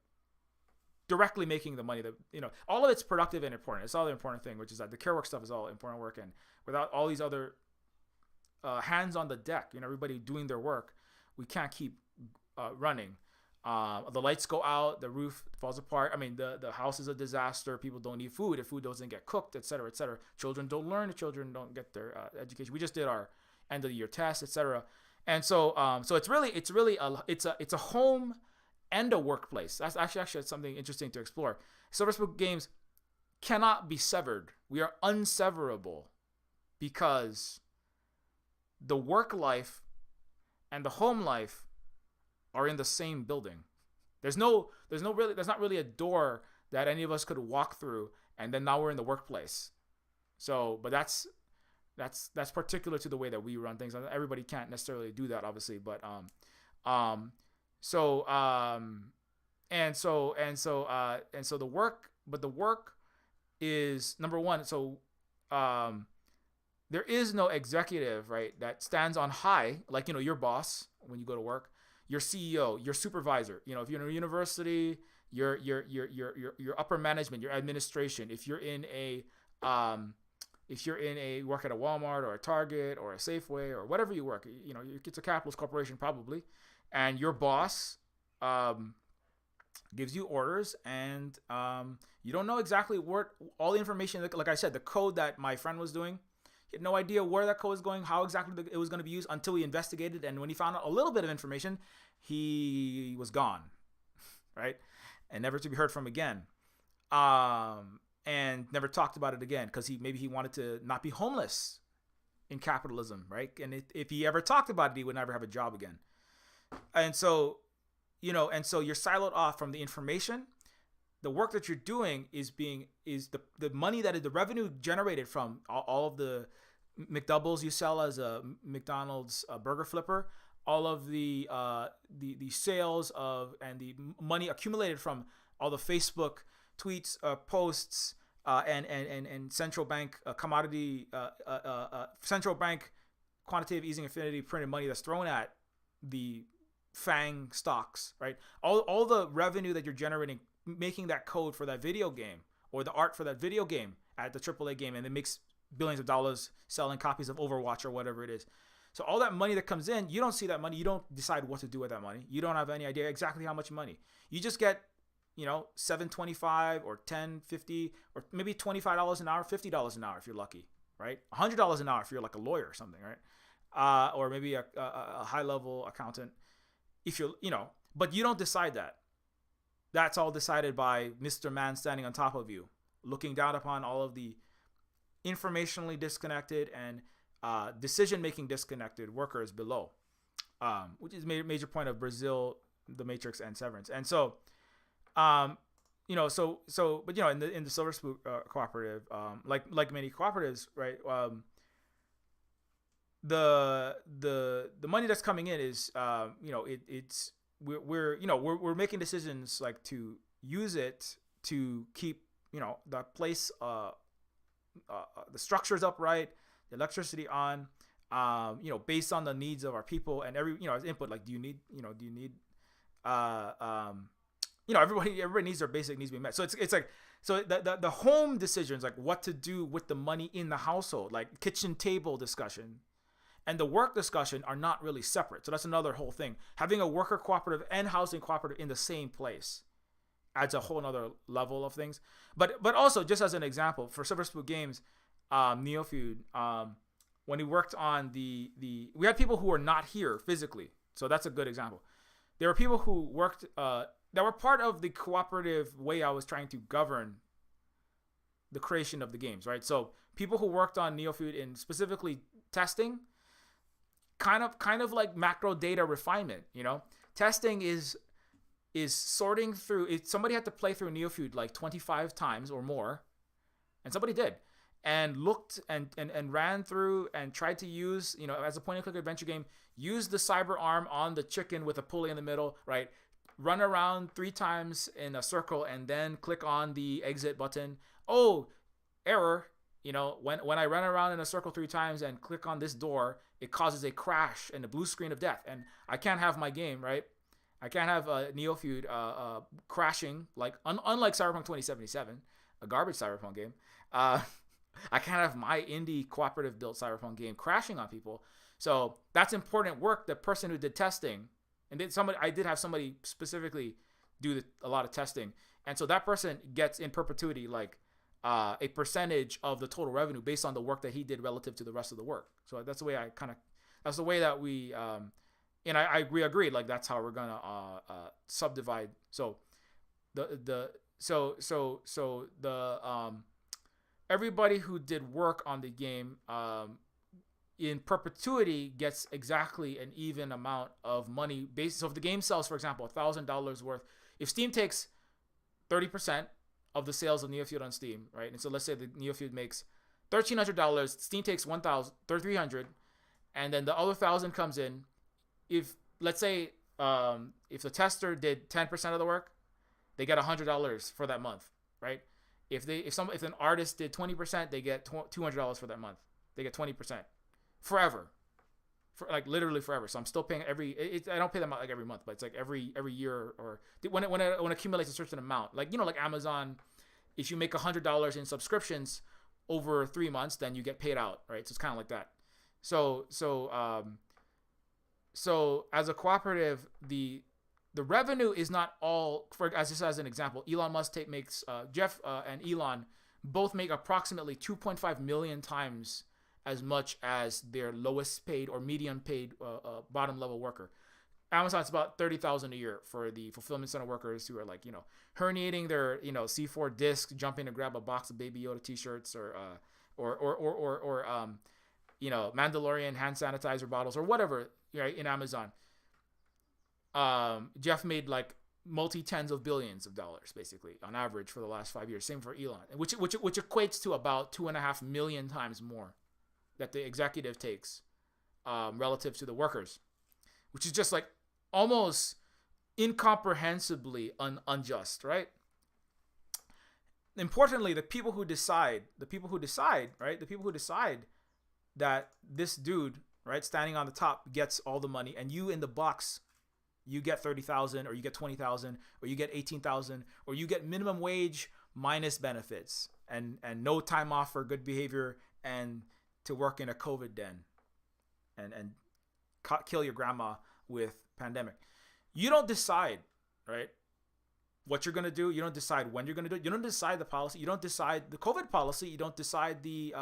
Speaker 1: directly making the money, that all of it's productive and important. It's all the important thing, which is that the care work stuff is all important work, and without all these other hands on the deck, everybody doing their work, we can't keep running. The lights go out, the roof falls apart. I mean, the house is a disaster. People don't eat food if food doesn't get cooked, etc., etc. Children don't learn. Children don't get their education. We just did our end of the year test, etc. And so it's a home and a workplace. That's actually something interesting to explore. Silver Spoon Games cannot be severed. We are unseverable because the work life and the home life are in the same building. There's not really a door that any of us could walk through, and then now we're in the workplace. So, but that's particular to the way that we run things. Everybody can't necessarily do that, obviously, but the work is number one. So um, there is no executive, right, that stands on high, like, your boss when you go to work, your CEO, your supervisor. If you're in a university, your upper management, your administration. If you're in a work at a Walmart or a Target or a Safeway or whatever you work, it's a capitalist corporation probably, and your boss gives you orders, and you don't know exactly where all the information. Like I said, the code that my friend was doing, he had no idea where that code was going, how exactly it was going to be used until he investigated. And when he found out a little bit of information, he was gone, right? And never to be heard from again. And never talked about it again because maybe he wanted to not be homeless in capitalism, right? And if he ever talked about it, he would never have a job again. And so, you're siloed off from the information. The work that you're doing is the money that is the revenue generated from all of the McDoubles you sell as a McDonald's burger flipper, all of the sales of and the money accumulated from all the Facebook tweets, posts, and central bank central bank quantitative easing infinity printed money that's thrown at the FANG stocks, right? All the revenue that you're generating, making that code for that video game or the art for that video game at the AAA game, and it makes billions of dollars selling copies of Overwatch or whatever it is. So all that money that comes in, you don't see that money. You don't decide what to do with that money. You don't have any idea exactly how much money. You just get, $7.25 or $10.50 or maybe $25 an hour, $50 an hour if you're lucky, right? $100 an hour if you're like a lawyer or something, right? Or maybe a high level accountant. If you're, but you don't decide that. That's all decided by Mr. Man standing on top of you, looking down upon all of the informationally disconnected and decision-making disconnected workers below, which is a major point of Brazil, The Matrix, and Severance. And so, but in the Silver Spook cooperative, like many cooperatives, right? The money that's coming in is, we're making decisions like to use it to keep, the place, the structures upright, the electricity on, based on the needs of our people and as input, like, do you need, everybody needs their basic needs to be met. So it's like, so the home decisions, like what to do with the money in the household, like kitchen table discussion and the work discussion are not really separate. So that's another whole thing. Having a worker cooperative and housing cooperative in the same place adds a whole nother level of things. But also, just as an example, for Silver Spook Games, Neofeud, when he worked on we had people who were not here physically. So that's a good example. There were people who worked, that were part of the cooperative way I was trying to govern the creation of the games, right? So people who worked on Neofeud in specifically testing, kind of like macro data refinement, testing is sorting through. Somebody had to play through Neofeud like 25 times or more, and somebody did, and looked and ran through and tried to use, as a point and click adventure game, use the cyber arm on the chicken with a pulley in the middle, right? Run around 3 times in a circle and then click on the exit button. Oh, error. When I run around in a circle 3 times and click on this door, it causes a crash and a blue screen of death. And I can't have my game, right? I can't have Neofeud crashing, like unlike Cyberpunk 2077, a garbage Cyberpunk game. I can't have my indie cooperative built Cyberpunk game crashing on people. So that's important work. The person who did testing, and I did have somebody specifically do a lot of testing, and so that person gets in perpetuity like a percentage of the total revenue based on the work that he did relative to the rest of the work. So that's the way that's the way that we and we agreed, like that's how we're gonna subdivide. So everybody who did work on the game in perpetuity gets exactly an even amount of money based. So if the game sells, for example, $1,000 worth, if Steam takes 30% of the sales of Neofeud on Steam, right? And so let's say the Neofeud makes $1,300, Steam takes $300, and then the other 1,000 comes in. If let's say if the tester did 10% of the work, they get $100 for that month, right? If an artist did 20%, they get $200 for that month. They get 20% forever, for like literally forever. So I'm still paying I don't pay them like every month, but it's like every year, or when it accumulates a certain amount. Like like Amazon, if you make $100 in subscriptions over 3 months, then you get paid out, right? So it's kind of like that. So as a cooperative, the revenue is not all, as an example, Elon Musk makes Jeff and Elon both make approximately 2.5 million times as much as their lowest paid or medium paid bottom level worker. Amazon's about $30,000 a year for the fulfillment center workers who are like, herniating their, C4 disc, jumping to grab a box of Baby Yoda t-shirts or Mandalorian hand sanitizer bottles or whatever, right, in Amazon. Jeff made like multi-tens of billions of dollars basically on average for the last 5 years. Same for Elon, which equates to about 2.5 million times more that the executive takes relative to the workers, which is just like almost incomprehensibly unjust, right? Importantly, the people who decide that this dude, right, standing on the top gets all the money, and you in the box, you get 30,000, or you get 20,000, or you get 18,000, or you get minimum wage minus benefits and no time off for good behavior and to work in a COVID den and kill your grandma with pandemic. You don't decide, right, what you're going to do. You don't decide when you're going to do it. You don't decide the policy. You don't decide the COVID policy. You don't decide the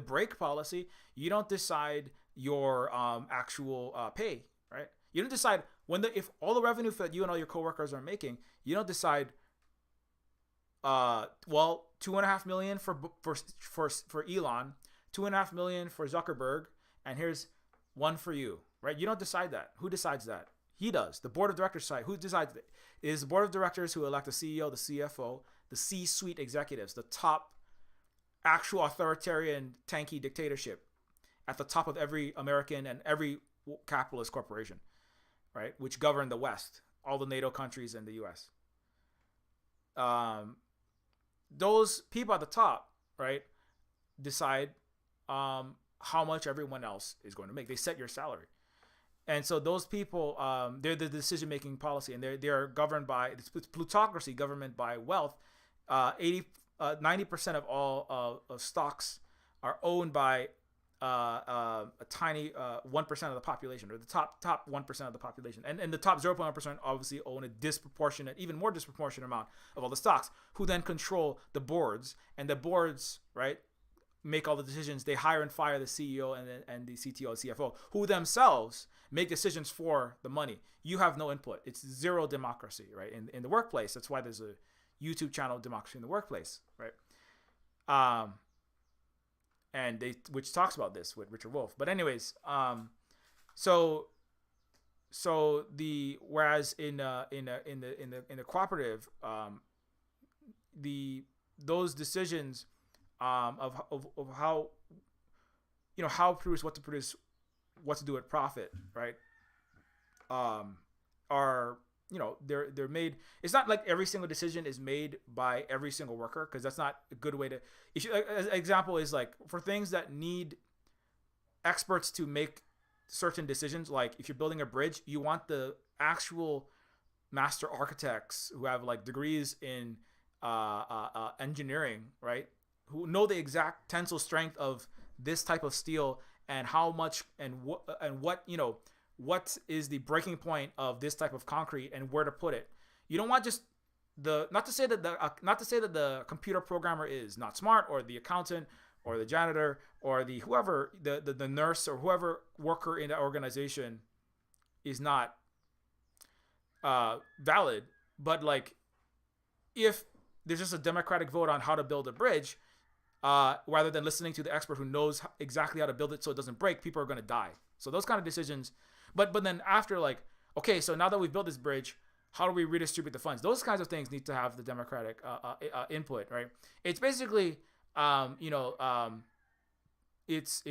Speaker 1: break policy. You don't decide your actual pay, right? You don't decide if all the revenue that you and all your coworkers are making, you don't decide, 2.5 million for Elon, 2.5 million for Zuckerberg, and here's one for you, right? You don't decide that. Who decides that? He does. The board of directors decide. Who decides it? It is the board of directors who elect the CEO, the CFO, the C-suite executives, the top actual authoritarian tanky dictatorship at the top of every American and every capitalist corporation, right? Which govern the West, all the NATO countries and the U.S. Those people at the top, right, decide how much everyone else is going to make. They set your salary. And so those people, they're the decision-making policy, and they are governed by, it's plutocracy, government by wealth. 90% of all stocks are owned by a tiny 1% of the population, or the top 1% of the population. And the top 0.1% obviously own a disproportionate, even more disproportionate amount of all the stocks, who then control the boards. And the boards, right, make all the decisions. They hire and fire the CEO and the CTO and CFO, who themselves make decisions for the money. You have no input. It's zero democracy, right? In the workplace. That's why there's a YouTube channel, Democracy in the Workplace, right? And which talks about this with Richard Wolff. But anyways, whereas in the cooperative, those decisions of how how to produce, what to do at profit, right? Are they're made. It's not like every single decision is made by every single worker, because that's not a good way to. An example is like for things that need experts to make certain decisions. Like if you're building a bridge, you want the actual master architects who have like degrees in engineering, right? Who know the exact tensile strength of this type of steel and how much and what is the breaking point of this type of concrete and where to put it. You don't want just not to say that the computer programmer is not smart, or the accountant or the janitor or the whoever, the nurse or whoever worker in the organization is not valid. But like if there's just a democratic vote on how to build a bridge, rather than listening to the expert who knows exactly how to build it so it doesn't break, people are going to die. So those kind of decisions. But then after, like, okay, so now that we've built this bridge, how do we redistribute the funds? Those kinds of things need to have the democratic input, right? It's basically, it's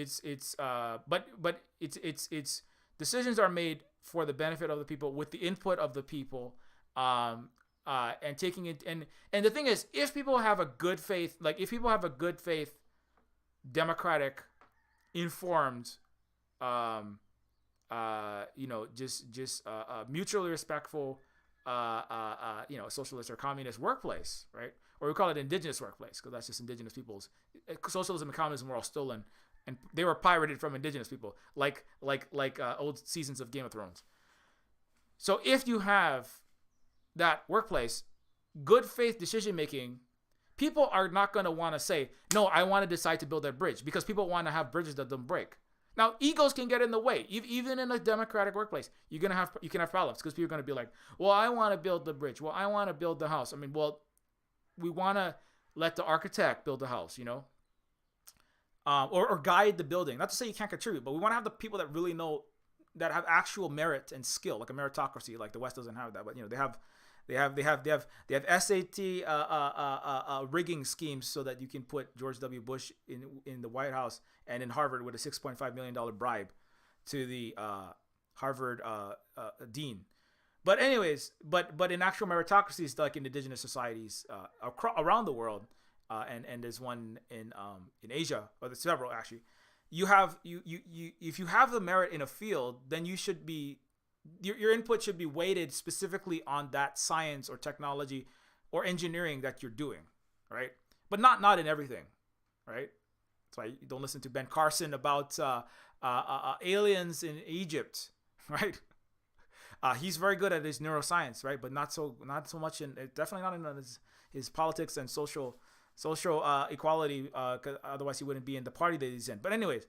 Speaker 1: decisions are made for the benefit of the people with the input of the people, and taking it. And the thing is, if people have a good faith, democratic, informed, mutually respectful, socialist or communist workplace, right? Or we call it indigenous workplace because that's just indigenous peoples. Socialism and communism were all stolen, and they were pirated from indigenous people, like old seasons of Game of Thrones. So if you have that workplace, good faith decision making, people are not going to want to say, no, I want to decide to build that bridge, because people want to have bridges that don't break. Now, egos can get in the way. Even in a democratic workplace, you can have problems because people are going to be like, well, I want to build the bridge. Well, I want to build the house. I mean, well, we want to let the architect build the house, or guide the building. Not to say you can't contribute, but we want to have the people that really know, that have actual merit and skill, like a meritocracy. Like the West doesn't have that, but they have SAT rigging schemes so that you can put George W. Bush in the White House and in Harvard with a $6.5 million bribe to the Harvard dean. But anyways, but in actual meritocracies, like in indigenous societies around the world, and there's one in Asia, or there's several actually. You if you have the merit in a field, then you should be, your input should be weighted specifically on that science or technology or engineering that you're doing, right? But not in everything, right? That's why you don't listen to Ben Carson about aliens in Egypt, right? He's very good at his neuroscience, right? But not so much in, definitely not in his politics and social equality. 'Cause otherwise he wouldn't be in the party that he's in. But anyways,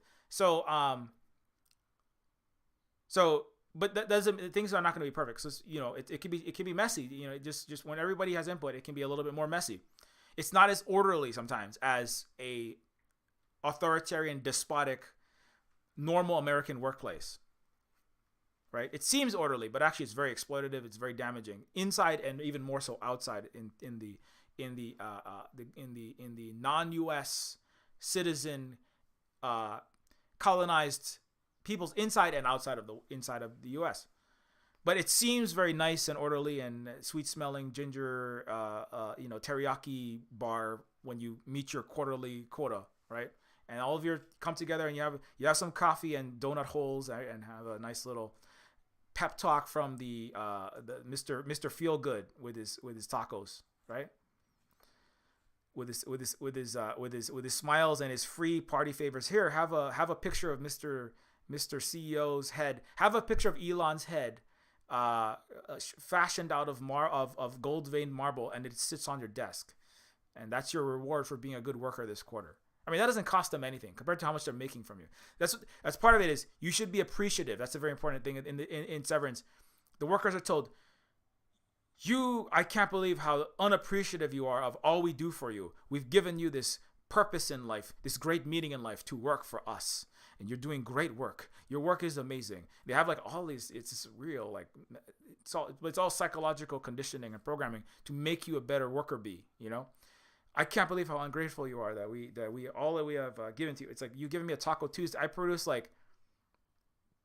Speaker 1: but that doesn't, things are not going to be perfect. So it can be messy. Just when everybody has input, it can be a little bit more messy. It's not as orderly sometimes as a authoritarian, despotic, normal American workplace. Right? It seems orderly, but actually it's very exploitative. It's very damaging inside, and even more so outside in the non-U.S. citizen colonized peoples inside and outside of the U.S. But it seems very nice and orderly and sweet smelling ginger, teriyaki bar when you meet your quarterly quota, right? And all of your come together and you have some coffee and donut holes and have a nice little pep talk from the Mr. Feelgood with his tacos, right? With his smiles and his free party favors. Here, have a picture of Mr. CEO's head. Have a picture of Elon's head, fashioned out of gold veined marble, and it sits on your desk, and that's your reward for being a good worker this quarter. I mean, that doesn't cost them anything compared to how much they're making from you. That's part of it. Is you should be appreciative. That's a very important thing in Severance. The workers are told, I can't believe how unappreciative you are of all we do for you. We've given you this purpose in life, this great meaning in life to work for us. And you're doing great work. Your work is amazing. They have like all these, it's just real, like it's all psychological conditioning and programming to make you a better worker bee, I can't believe how ungrateful you are that we all that we have given to you. It's like you giving me a Taco Tuesday. I produce like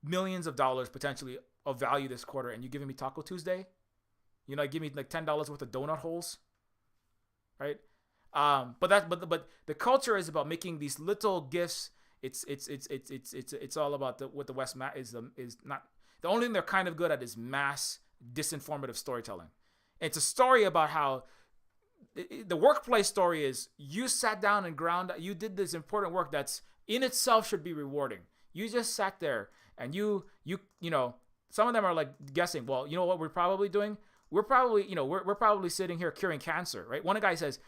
Speaker 1: millions of dollars potentially of value this quarter, and you giving me Taco Tuesday? Give me like $10 worth of donut holes, right? But the culture is about making these little gifts. It's all about what the West is not the only thing they're kind of good at is mass disinformative storytelling. It's a story about how the workplace story is you sat down and you did this important work that's in itself should be rewarding. You just sat there and you some of them are like guessing, well, you know what we're probably doing? We're probably, we're probably sitting here curing cancer, right? One guy says,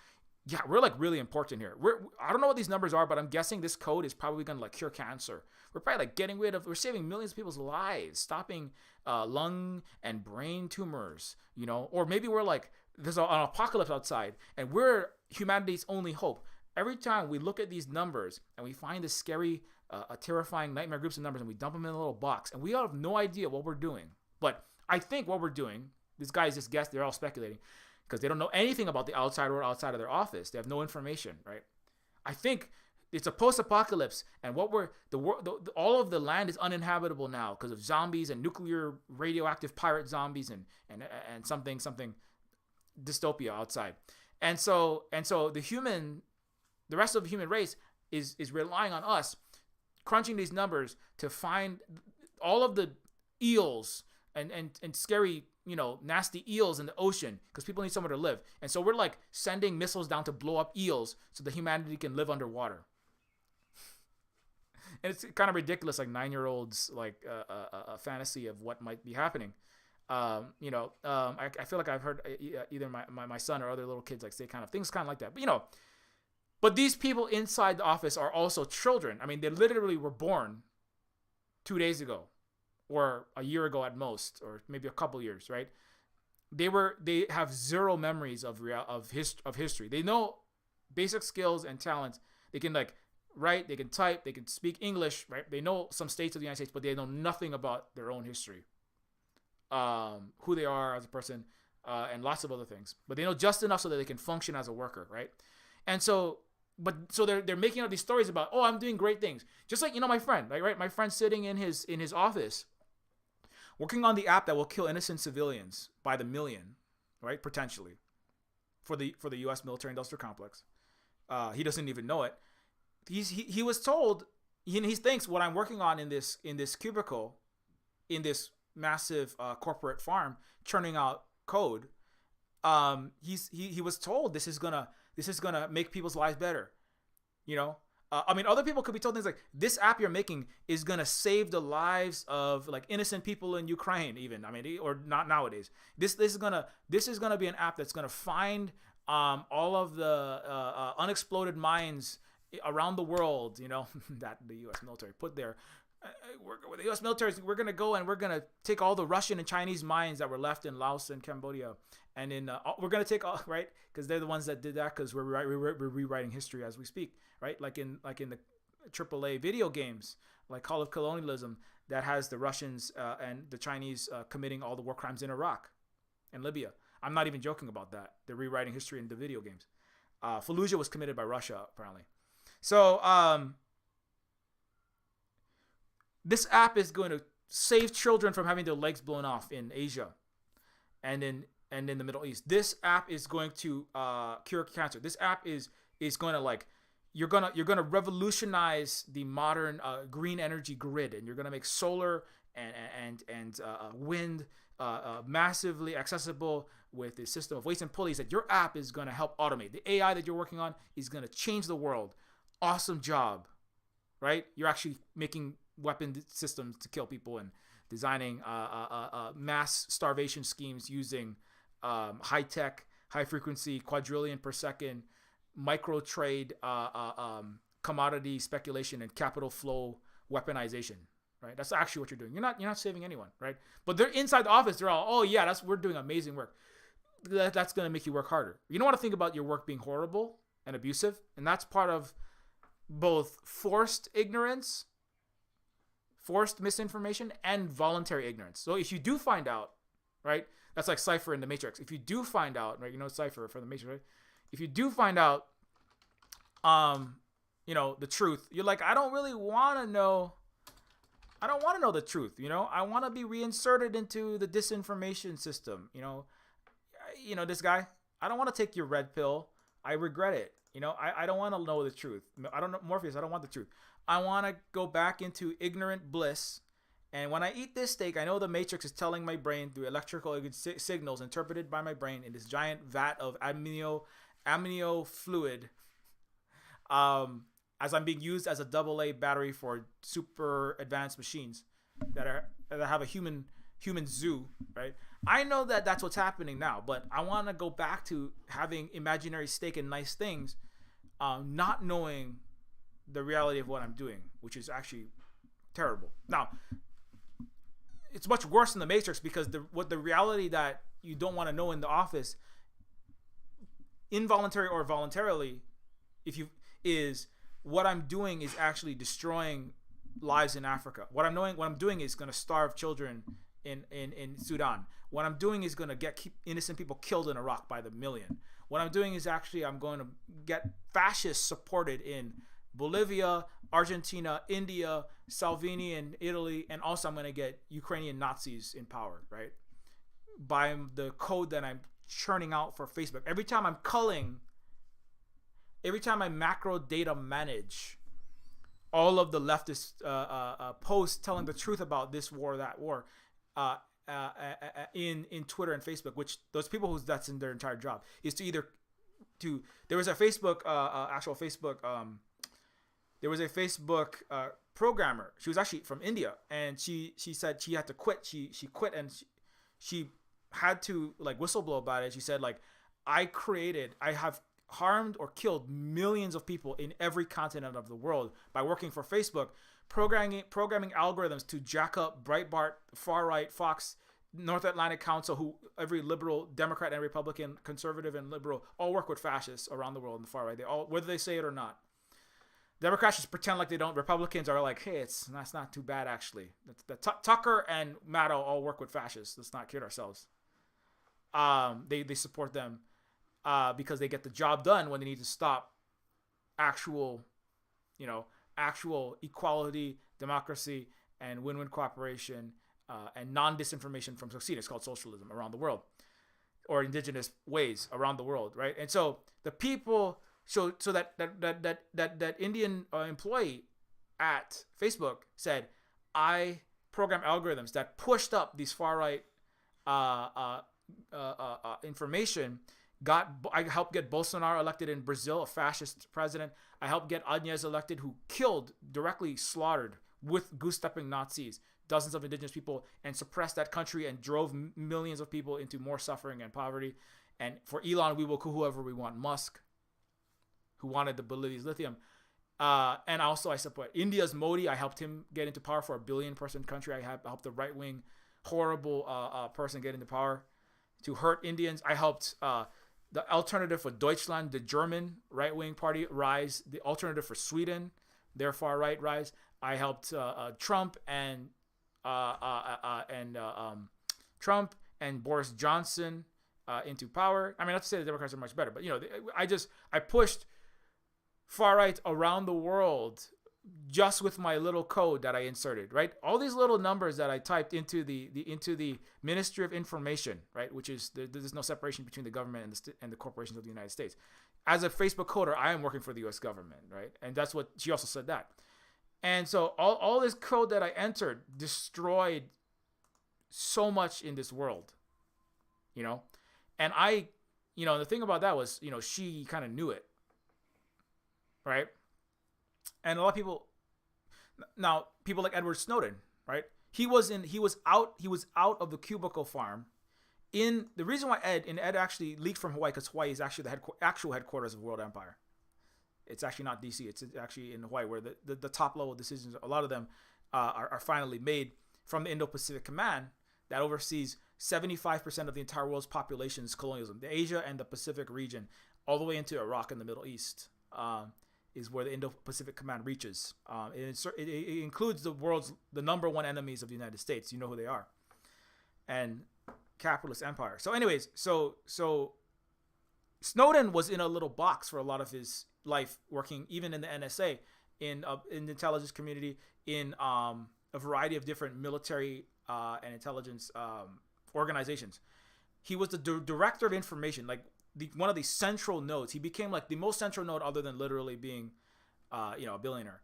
Speaker 1: yeah, we're like really important here. I don't know what these numbers are, but I'm guessing this code is probably going to like cure cancer. We're probably like we're saving millions of people's lives, stopping lung and brain tumors, or maybe we're like, there's an apocalypse outside and we're humanity's only hope. Every time we look at these numbers and we find this scary, terrifying nightmare groups of numbers and we dump them in a little box and we have no idea what we're doing. But I think what we're doing, these guys just guess, they're all speculating because they don't know anything about the outside world outside of their office. They have no information, right? I think it's a post-apocalypse, and all of the land is uninhabitable now because of zombies and nuclear radioactive pirate zombies and something dystopia outside. And so the rest of the human race is relying on us crunching these numbers to find all of the eels and scary, nasty eels in the ocean, because people need somewhere to live. And so we're like sending missiles down to blow up eels so that humanity can live underwater. And it's kind of ridiculous, like 9-year-olds, like a fantasy of what might be happening. I feel like I've heard either my son or other little kids like say kind of things kind of like that. But these people inside the office are also children. I mean, they literally were born 2 days ago, or a year ago at most, or maybe a couple years, right? They have zero memories of history. They know basic skills and talents. They can like write, they can type, they can speak English, right? They know some states of the United States, but they know nothing about their own history, who they are as a person, and lots of other things. But they know just enough so that they can function as a worker, right? And so they're making up these stories about, oh, I'm doing great things. Just like, my friend, like, right? My friend sitting in his office working on the app that will kill innocent civilians by the million, right? Potentially for the US military industrial complex. He doesn't even know it. He was told, he thinks what I'm working on in this cubicle, in this massive corporate farm churning out code, he was told this is gonna make people's lives better. Other people could be told things like, this app you're making is gonna save the lives of like innocent people in Ukraine, even. I mean, or not nowadays. This is gonna be an app that's gonna find all of the unexploded mines around the world. That the U.S. military put there. With the U.S. military, we're gonna go and we're gonna take all the Russian and Chinese mines that were left in Laos and Cambodia, and we're gonna take all, right, because they're the ones that did that, because we're rewriting history as we speak, right? Like in the AAA video games, like Call of Colonialism, that has the Russians and the Chinese committing all the war crimes in Iraq and Libya. I'm not even joking about that. They're rewriting history in the video games. Fallujah was committed by Russia, apparently. So this app is going to save children from having their legs blown off in Asia and in the Middle East. This app is going to cure cancer. This app is going to, like, you're gonna revolutionize the modern green energy grid, and you're gonna make solar and wind massively accessible with a system of weights and pulleys that your app is gonna help automate. The AI that you're working on is gonna change the world. Awesome job, right? You're actually making weapon systems to kill people and designing mass starvation schemes using high-tech, high-frequency, quadrillion per second micro trade, commodity speculation, and capital flow weaponization, right? That's actually what you're doing. You're not saving anyone, right? But they're inside the office. They're all, oh yeah, we're doing amazing work. That's gonna make you work harder. You don't want to think about your work being horrible and abusive, and that's part of both forced ignorance, forced misinformation, and voluntary ignorance. So if you do find out, right, that's like Cypher in the Matrix. If you do find out, right, Cypher from the Matrix, right? If you do find out, the truth, you're like, I don't really want to know. I don't want to know the truth. I want to be reinserted into the disinformation system. This guy, I don't want to take your red pill. I regret it. I don't want to know the truth. I don't know, Morpheus, I don't want the truth. I want to go back into ignorant bliss. And when I eat this steak, I know the Matrix is telling my brain through electrical signals interpreted by my brain in this giant vat of amnio fluid, as I'm being used as a AA battery for super advanced machines that have a human zoo, right? I know that that's what's happening now, but I want to go back to having imaginary steak and nice things, not knowing the reality of what I'm doing, which is actually terrible. Now, it's much worse than the Matrix, because the reality that you don't want to know in the office, involuntary or voluntarily, is what I'm doing is actually destroying lives in Africa. What I'm doing is going to starve children in Sudan. What I'm doing is going to keep innocent people killed in Iraq by the million. What I'm doing is actually I'm going to get fascists supported in Bolivia, Argentina, India, Salvini in Italy, and also I'm going to get Ukrainian Nazis in power, right? By the code that I'm
Speaker 2: churning out for Facebook. Every time I macro data manage all of the leftist posts telling the truth about this war, that war, in Twitter and Facebook, which those people who that's in their entire job is to either to there was a Facebook actual Facebook there was a Facebook programmer. She was actually from India, and she said she had to quit. She quit, and she had to like whistleblow about it. She said like I have harmed or killed millions of people in every continent of the world by working for Facebook, programming algorithms to jack up Breitbart, far right, Fox, North Atlantic Council, who every liberal, Democrat and Republican, conservative and liberal, all work with fascists around the world in the far right. They all, whether they say it or not. Democrats just pretend like they don't. Republicans are like, hey, that's not too bad actually. Tucker and Maddow all work with fascists. Let's not kid ourselves. They support them because they get the job done when they need to stop actual equality, democracy, and win-win cooperation and non-disinformation from succeeding. It's called socialism around the world, or indigenous ways around the world, right? And so the people, so that Indian employee at Facebook said, I program algorithms that pushed up these far-right information. I helped get Bolsonaro elected in Brazil, a fascist president. I helped get Agnes elected, who directly slaughtered with goose-stepping Nazis dozens of indigenous people and suppressed that country and drove millions of people into more suffering and poverty. And for Elon, we will coup whoever we want. Musk, who wanted the Bolivia's lithium. And also I support India's Modi. I helped him get into power for a billion-person country. I helped the right-wing, horrible person get into power to hurt Indians. I helped the Alternative for Deutschland, the German right-wing party, rise. The Alternative for Sweden, their far-right, rise. I helped Trump and Boris Johnson into power. I mean, not to say the Democrats are much better, but I pushed far-right around the world just with my little code that I inserted, right? All these little numbers that I typed into the Ministry of Information, right? Which is there's no separation between the government and the corporations of the United States. As a Facebook coder, I am working for the U.S. government, right? And that's what she also said that. And so all this code that I entered destroyed so much in this world, And the thing about that was, she kind of knew it, right? And a lot of people like Edward Snowden, right? He was out of the cubicle farm. The reason why Ed actually leaked from Hawaii, because Hawaii is actually the actual headquarters of World Empire. It's actually not DC. It's actually in Hawaii, where the top level decisions, a lot of them are finally made from the Indo-Pacific Command that oversees 75% of the entire world's population's colonialism. The Asia and the Pacific region, all the way into Iraq and the Middle East, is where the Indo-Pacific Command reaches. It includes the number one enemies of the United States. You know who they are. And capitalist empire. So anyways, so Snowden was in a little box for a lot of his life, working even in the NSA, in the intelligence community, in a variety of different military and intelligence organizations. He was the director of information, like one of the central nodes. He became like the most central node, other than literally being, a billionaire,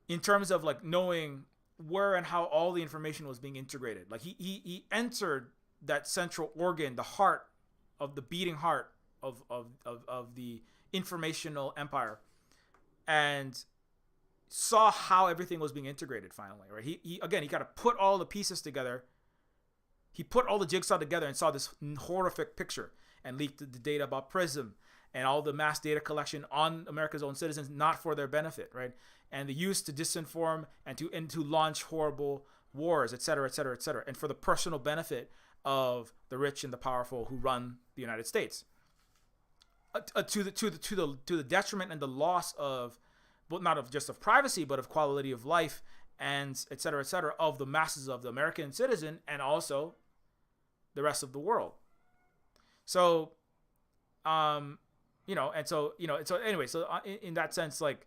Speaker 2: in terms of like knowing where and how all the information was being integrated. Like he entered that central organ, the beating heart of the informational empire, and saw how everything was being integrated finally, right? He got to put all the pieces together. He put all the jigsaw together and saw this horrific picture and leaked the data about PRISM and all the mass data collection on America's own citizens, not for their benefit, right? And the use to disinform and to launch horrible wars, et cetera, et cetera, et cetera, and for the personal benefit of the rich and the powerful who run the United States, to the detriment and the loss of, well, not of just of privacy, but of quality of life, and et cetera, of the masses of the American citizen, and also the rest of the world. So, in that sense, like,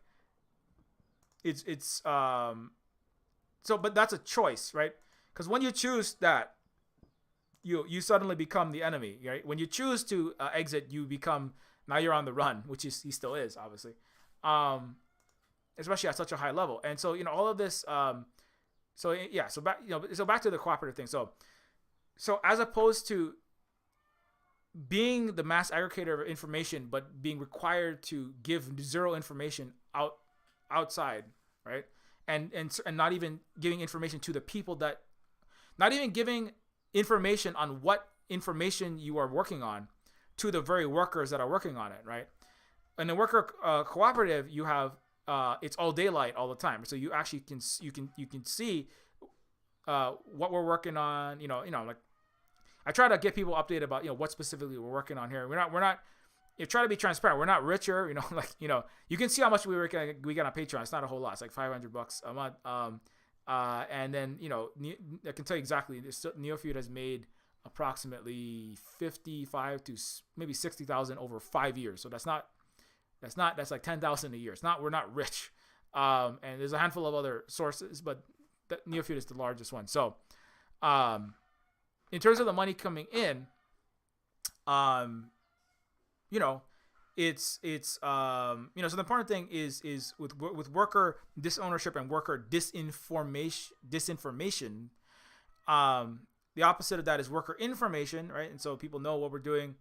Speaker 2: but that's a choice, right? Because when you choose that, you suddenly become the enemy, right? When you choose to exit, now you're on the run, which he still is, obviously, especially at such a high level. And so all of this, so back to the cooperative thing. So as opposed to being the mass aggregator of information, but being required to give zero information outside, right? And not even giving information to the people not even giving information on what information you are working on to the very workers that are working on it, right? In a worker cooperative, you have it's all daylight all the time, so you actually can see what we're working on. Like I try to get people updated about what specifically we're working on here. We're not. You try to be transparent. We're not richer, you can see how much we get on Patreon. It's not a whole lot. It's like $500 a month. And then I can tell you exactly. Neofeud has made approximately 55 to maybe 60,000 over 5 years. So that's like 10,000 a year. We're not rich. And there's a handful of other sources, but Neofeud is the largest one. So, in terms of the money coming in, it's so the important thing is with worker disownership and worker disinformation. The opposite of that is worker information, right? And so people know what we're doing,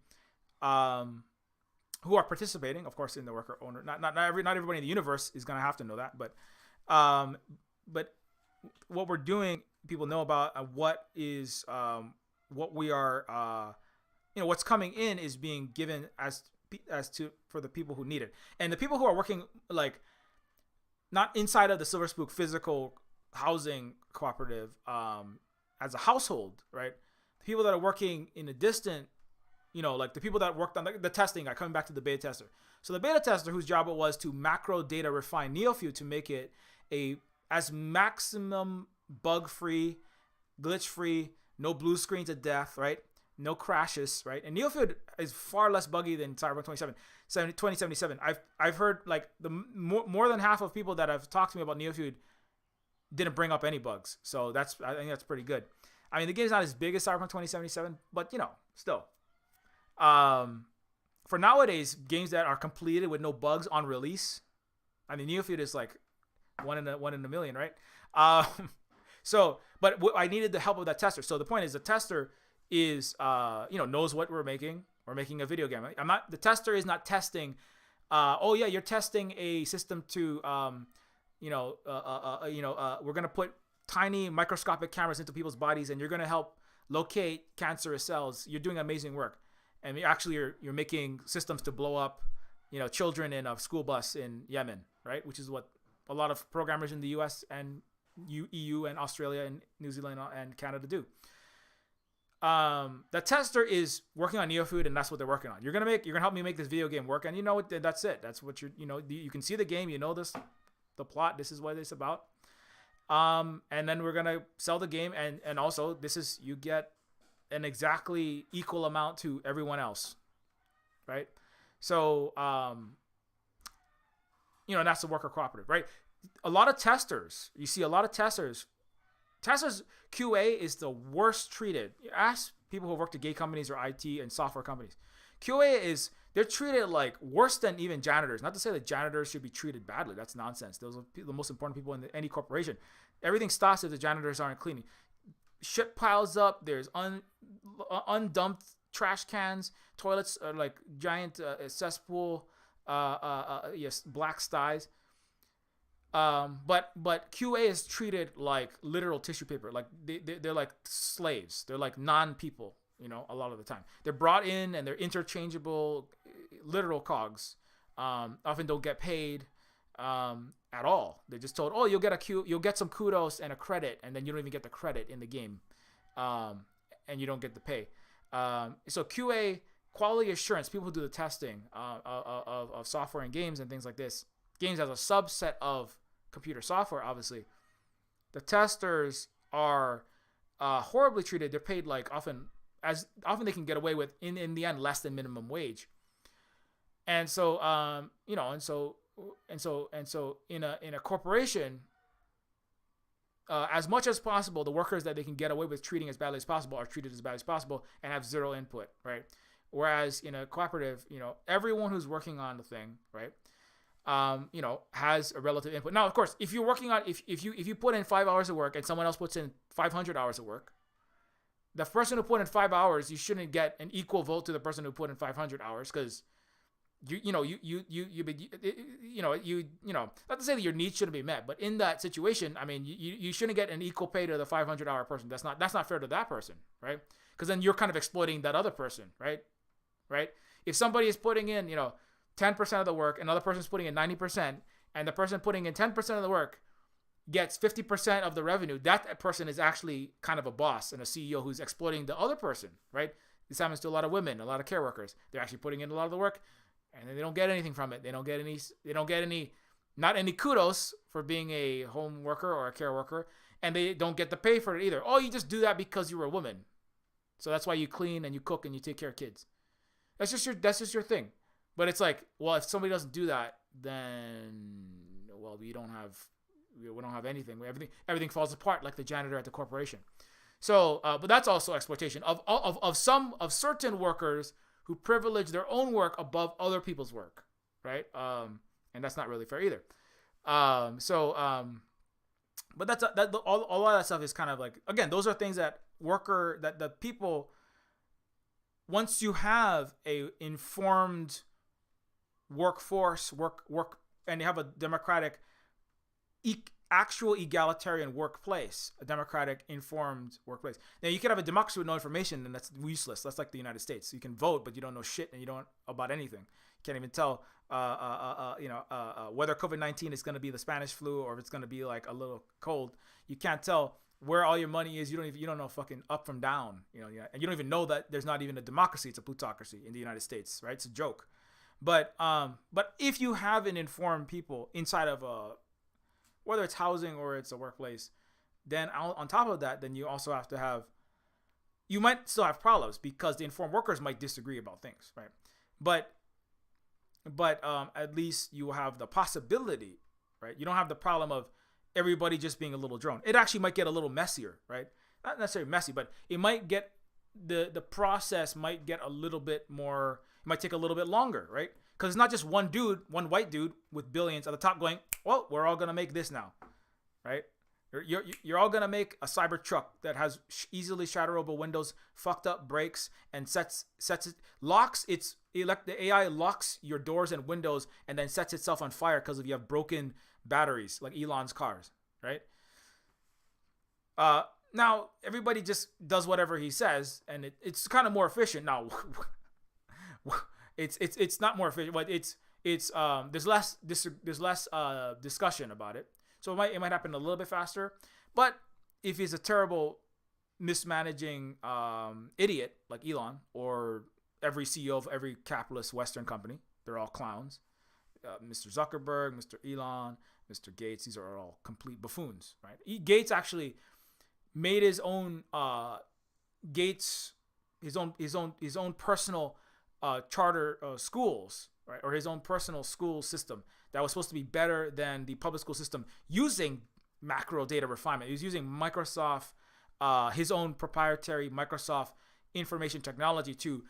Speaker 2: who are participating, of course, in the worker owner. Not everybody in the universe is gonna have to know that, but what we're doing, people know about what is what we are. What's coming in is being given for the people who need it, and the people who are working like not inside of the Silver Spook physical housing cooperative as a household, right? The people that are working in a distant, like the people that worked on the testing guy, coming back to the beta tester. So the beta tester, whose job it was to macro data refine Neofeud to make it as maximum bug-free, glitch-free, no blue screens of death, right? No crashes, right? And Neofeud is far less buggy than Cyberpunk 2077. I've heard like the more than half of people that have talked to me about Neofeud didn't bring up any bugs. So I think that's pretty good. I mean, the game's not as big as Cyberpunk 2077, but still. For nowadays, games that are completed with no bugs on release, I mean, Neofeud is like one in a million, right? But I needed the help of that tester. So the point is, the tester is knows what we're making. We're making a video game. The tester is not testing. You're testing a system to we're gonna put tiny microscopic cameras into people's bodies, and you're gonna help locate cancerous cells. You're doing amazing work, and you're making systems to blow up, children in a school bus in Yemen, right? Which is what a lot of programmers in the U.S. and EU and Australia and New Zealand and Canada do. The tester is working on Neofeud, and that's what they're working on. You're gonna help me make this video game work, and that's it. That's what you can see the game, the plot. This is what it's about. And then we're gonna sell the game, and also you get an exactly equal amount to everyone else, right? So that's the worker cooperative, right? A lot of testers, QA is the worst treated. Ask people who work at gay companies or IT and software companies. They're treated like worse than even janitors. Not to say that janitors should be treated badly. That's nonsense. Those are the most important people in any corporation. Everything stops if the janitors aren't cleaning. Shit piles up. There's undumped trash cans. Toilets are like giant cesspool. Black styes. But QA is treated like literal tissue paper. Like they're like slaves. They're like non-people, a lot of the time. They're brought in and they're interchangeable, literal cogs. Often don't get paid at all. They're just told, you'll get some kudos and a credit, and then you don't even get the credit in the game. And you don't get the pay. So QA, quality assurance, people who do the testing of software and games and things like this. Games as a subset of computer software, obviously. The testers are horribly treated. They're paid like often they can get away with in the end less than minimum wage. And so in a corporation, as much as possible, the workers that they can get away with treating as badly as possible are treated as badly as possible and have zero input, right? Whereas in a cooperative, everyone who's working on the thing, right, has a relative input. Now, of course, if you're working on, if you put in 5 hours of work and someone else puts in 500 hours of work, the person who put in 5 hours, you shouldn't get an equal vote to the person who put in 500 hours, because not to say that your needs shouldn't be met, but in that situation, I mean, you shouldn't get an equal pay to the 500-hour person. That's not fair to that person, right? Because then you're kind of exploiting that other person, right? If somebody is putting in, 10% of the work, another person's putting in 90%, and the person putting in 10% of the work gets 50% of the revenue, that person is actually kind of a boss and a CEO who's exploiting the other person, right? This happens to a lot of women, a lot of care workers. They're actually putting in a lot of the work, and then they don't get anything from it. They don't get any kudos for being a home worker or a care worker, and they don't get the pay for it either. Oh, you just do that because you were a woman. So that's why you clean and you cook and you take care of kids. That's just your thing. But it's like, well, if somebody doesn't do that, then, well, we don't have anything. Everything falls apart, like the janitor at the corporation. So, but that's also exploitation of certain workers who privilege their own work above other people's work, right? And that's not really fair either. But all of that stuff is kind of like, again, those are things that the people, once you have a informed workforce, and you have a democratic, actual egalitarian workplace, a democratic, informed workplace. Now, you could have a democracy with no information, and that's useless. That's like the United States. You can vote, but you don't know shit, and you don't about anything. You can't even tell, whether COVID-19 is going to be the Spanish flu or if it's going to be like a little cold. You can't tell where all your money is. You don't know fucking up from down. And you don't even know that there's not even a democracy. It's a plutocracy in the United States, right? It's a joke. But if you have an informed people inside of whether it's housing or it's a workplace, then on top of that, then you also have to have, you might still have problems because the informed workers might disagree about things, right? But at least you have the possibility, right? You don't have the problem of everybody just being a little drone. It actually might get a little messier, right? Not necessarily messy, but it might get, the process might get a little bit more, it might take a little bit longer, right? Because it's not just one white dude with billions at the top going, well, we're all going to make this now, right? You're all going to make a cyber truck that has easily shatterable windows, fucked up brakes, and the AI locks your doors and windows and then sets itself on fire because if you have broken batteries, like Elon's cars, right? Now, everybody just does whatever he says, and it's kind of more efficient. Now, it's not more efficient, but there's less discussion about it, so it might happen a little bit faster. But if he's a terrible mismanaging idiot like Elon, or every CEO of every capitalist Western company, they're all clowns. Mr. Zuckerberg, Mr. Elon, Mr. Gates, these are all complete buffoons, right? Gates actually made his own his own personal charter schools, right, or his own personal school system that was supposed to be better than the public school system using macro data refinement. He was using Microsoft, his own proprietary Microsoft information technology to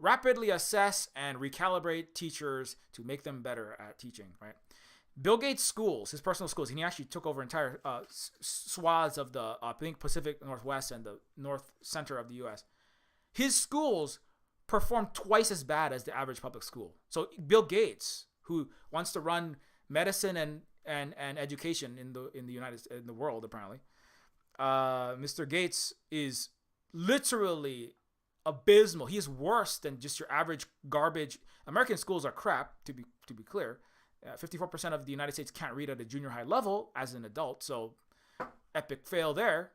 Speaker 2: rapidly assess and recalibrate teachers to make them better at teaching, right? Bill Gates' schools, his personal schools, and he actually took over entire swaths of the I think Pacific Northwest and the north center of the U.S. His schools perform twice as bad as the average public school. So Bill Gates, who wants to run medicine and education in the world apparently, Mr. Gates is literally abysmal. He is worse than just your average garbage. American schools are crap, to be clear. 54% of the United States can't read at a junior high level as an adult, so epic fail there.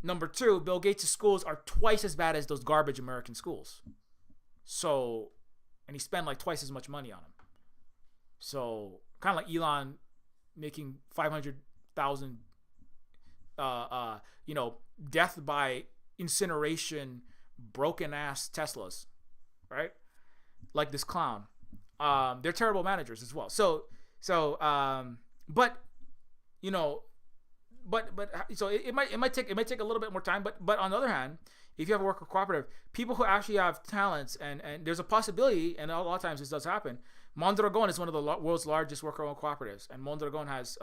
Speaker 2: Number two, Bill Gates' schools are twice as bad as those garbage American schools. So, and he spent like twice as much money on them. So, kind of like Elon making 500,000, death by incineration, broken ass Teslas, right? Like this clown. They're terrible managers as well. But so it might take a little bit more time. But on the other hand, if you have a worker cooperative, people who actually have talents and there's a possibility, and a lot of times this does happen. Mondragon is one of the world's largest worker-owned cooperatives, and Mondragon has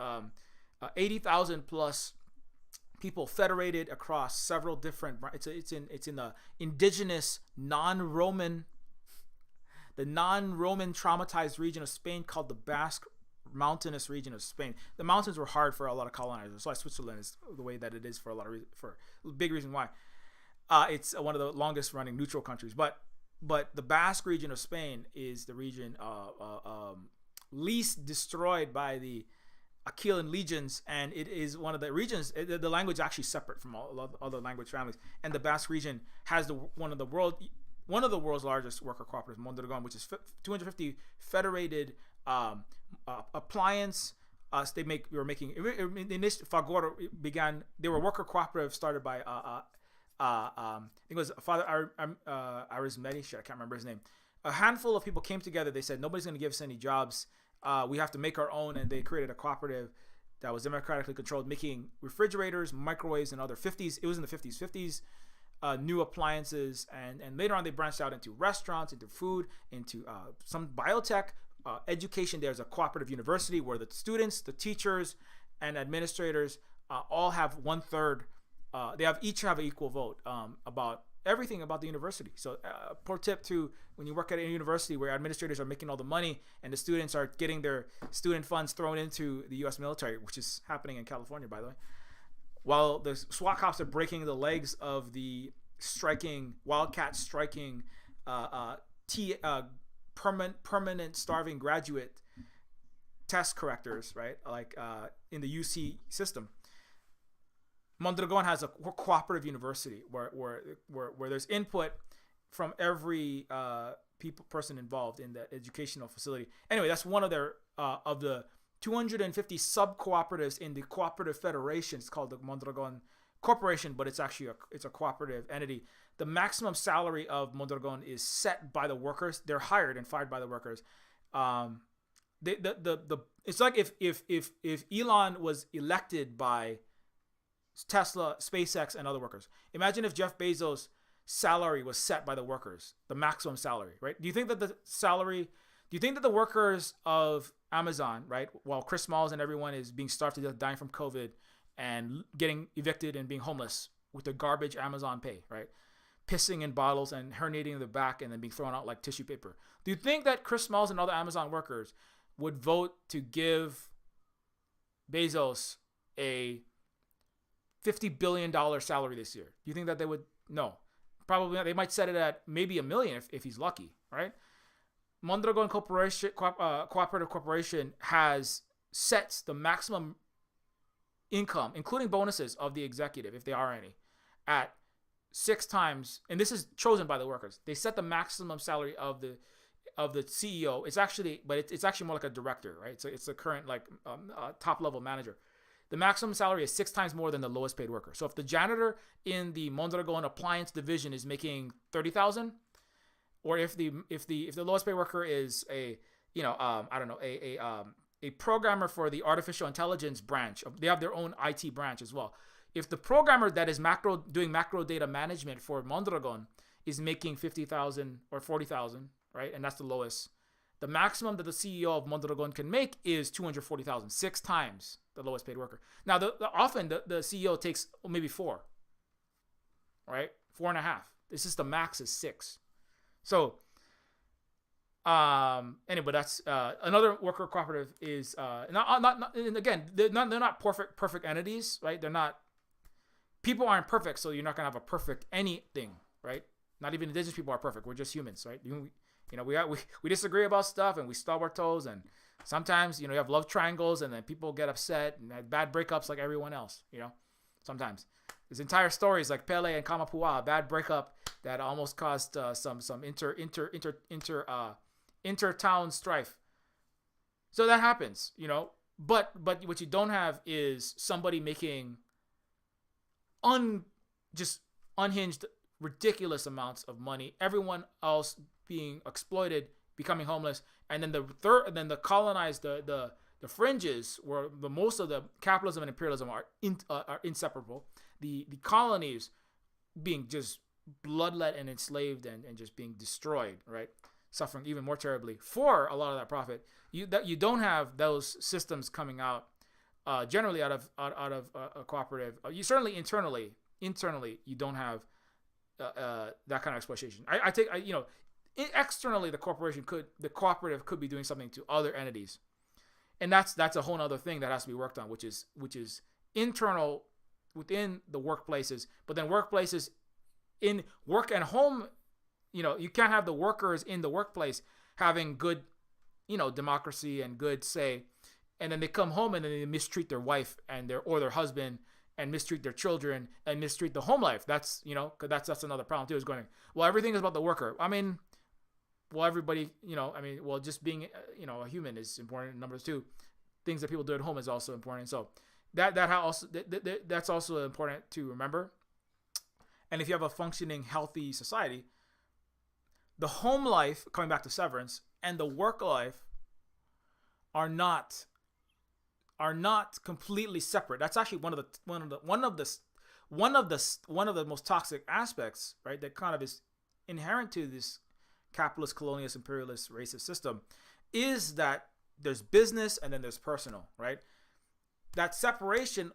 Speaker 2: 80,000 plus people federated across several different. It's in the indigenous non-Roman traumatized region of Spain called the Basque mountainous region of Spain. The mountains were hard for a lot of colonizers. That's why Switzerland is the way that it is for a lot of for a big reason why. It's one of the longest running neutral countries, but the Basque region of Spain is the region least destroyed by the Aquilan legions, and it is one of the regions. The language is actually separate from all other language families, and the Basque region has one of the world's largest worker cooperatives, Mondragon, which is 250 federated appliance. Fagor began. They were worker cooperatives started by I think it was Father Arismendi. I can't remember his name. A handful of people came together. They said nobody's going to give us any jobs. We have to make our own, and they created a cooperative that was democratically controlled, making refrigerators, microwaves, and other 50s. It was in the 50s. New appliances, and later on they branched out into restaurants, into food, into some biotech, education. There's a cooperative university where the students, the teachers, and administrators all have 1/3. They each have an equal vote about everything about the university. So pro tip to when you work at a university where administrators are making all the money and the students are getting their student funds thrown into the U.S. military, which is happening in California, by the way, while the SWAT cops are breaking the legs of the wildcat striking permanent starving graduate test correctors, right? Like in the UC system. Mondragon has a cooperative university where there's input from every person involved in the educational facility. Anyway, that's one of their of the 250 sub cooperatives in the cooperative federation. It's called the Mondragon Corporation, but it's actually a cooperative entity. The maximum salary of Mondragon is set by the workers. They're hired and fired by the workers. It's like if Elon was elected by Tesla, SpaceX, and other workers. Imagine if Jeff Bezos' salary was set by the workers, the maximum salary, right? Do you think that the workers of Amazon, right, while Chris Smalls and everyone is being starved to death, dying from COVID, and getting evicted and being homeless with the garbage Amazon pay, right, pissing in bottles and herniating in the back and then being thrown out like tissue paper? Do you think that Chris Smalls and other Amazon workers would vote to give Bezos a $50 billion salary this year? Do you think that they would? No, probably not. They might set it at maybe $1 million if he's lucky, right? Mondragon Corporation, Cooperative Corporation sets the maximum income, including bonuses of the executive, if there are any, at 6 times, and this is chosen by the workers. They set the maximum salary of the CEO. It's actually more like a director, right? So it's a current top level manager. The maximum salary is 6 times more than the lowest paid worker. So if the janitor in the Mondragon appliance division is making $30,000, or if the lowest paid worker is a programmer for the artificial intelligence branch, they have their own IT branch as well. If the programmer that is doing macro data management for Mondragon is making $50,000 or $40,000, right, and that's the lowest, the maximum that the CEO of Mondragon can make is $240,000, 6 times the lowest paid worker. Now, often the CEO takes maybe 4, right, 4.5. This is the max is 6. So, anyway, that's another worker cooperative is not and again, they're not perfect entities, right? They're not. People aren't perfect, so you're not gonna have a perfect anything, right? Not even indigenous people are perfect. We're just humans, right? We disagree about stuff and we stub our toes, and sometimes you have love triangles and then people get upset and have bad breakups like everyone else. Sometimes there's entire stories like Pele and Kamapua, a bad breakup that almost caused some inter-town strife. So that happens, But what you don't have is somebody making just unhinged, ridiculous amounts of money. Everyone else being exploited, becoming homeless, and then the colonized, the The fringes, where the most of the capitalism and imperialism are inseparable. The colonies being just bloodlet and enslaved and just being destroyed, right? Suffering even more terribly for a lot of that profit. You don't have those systems coming out generally out of a cooperative. You certainly internally you don't have that kind of exploitation. Externally the cooperative could be doing something to other entities, and that's a whole other thing that has to be worked on, which is internal within the workplaces. But then workplaces in work and home, you can't have the workers in the workplace having good, democracy and good say, and then they come home and then they mistreat their wife and their husband, and mistreat their children and mistreat the home life. That's because that's another problem too. Is going, well, everything is about the worker. I mean, well, everybody, just being a human is important. Number two, things that people do at home is also important. So that's also important to remember. And if you have a functioning, healthy society, the home life, coming back to Severance, and the work life are not completely separate. That's actually one of the most toxic aspects, right? That kind of is inherent to this capitalist, colonialist, imperialist, racist system, is that there's business and then there's personal, right? That separation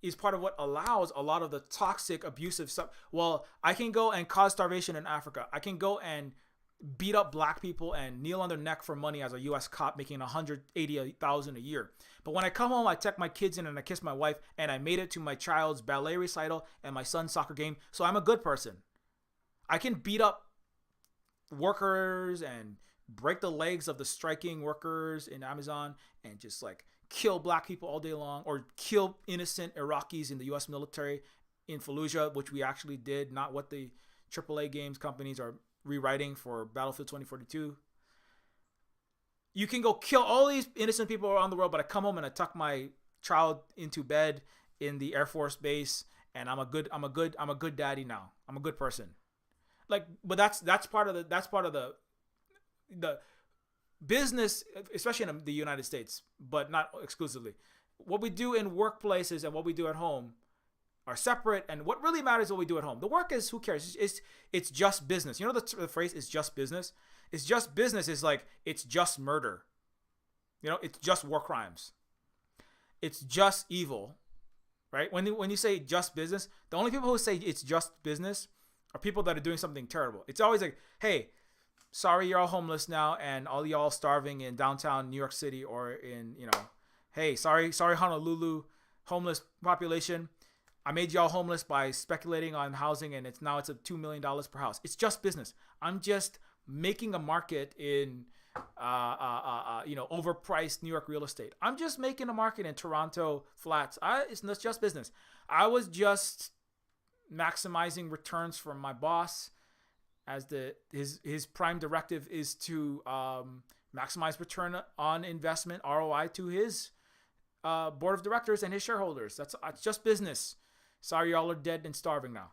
Speaker 2: is part of what allows a lot of the toxic, abusive stuff. Well, I can go and cause starvation in Africa. I can go and beat up black people and kneel on their neck for money as a U.S. cop making $180,000 a year. But when I come home, I tuck my kids in and I kiss my wife, and I made it to my child's ballet recital and my son's soccer game. So I'm a good person. I can beat up workers and break the legs of the striking workers in Amazon and just like kill black people all day long, or kill innocent Iraqis in the U.S. military in Fallujah, which we actually did, not what the AAA games companies are rewriting for Battlefield 2042. You can go kill all these innocent people around the world, but I come home and I tuck my child into bed in the Air Force base, and I'm a good daddy now. I'm a good person. Like, but that's part of the business, especially in the United States, but not exclusively. What we do in workplaces and what we do at home are separate, and what really matters is what we do at home. The work is, who cares? It's just business. The phrase is just business. It's just business is like, it's just murder. It's just war crimes. It's just evil, right? When you say just business, the only people who say it's just business are people that are doing something terrible. It's always like, hey, sorry, you're all homeless now, and all y'all starving in downtown New York City, or in, hey, sorry, Honolulu, homeless population. I made y'all homeless by speculating on housing, and it's a $2 million per house. It's just business. I'm just making a market in, overpriced New York real estate. I'm just making a market in Toronto flats. It's just business. I was just maximizing returns from my boss, as his prime directive is to maximize return on investment, ROI, to his board of directors and his shareholders. It's just business. Sorry, y'all are dead and starving now.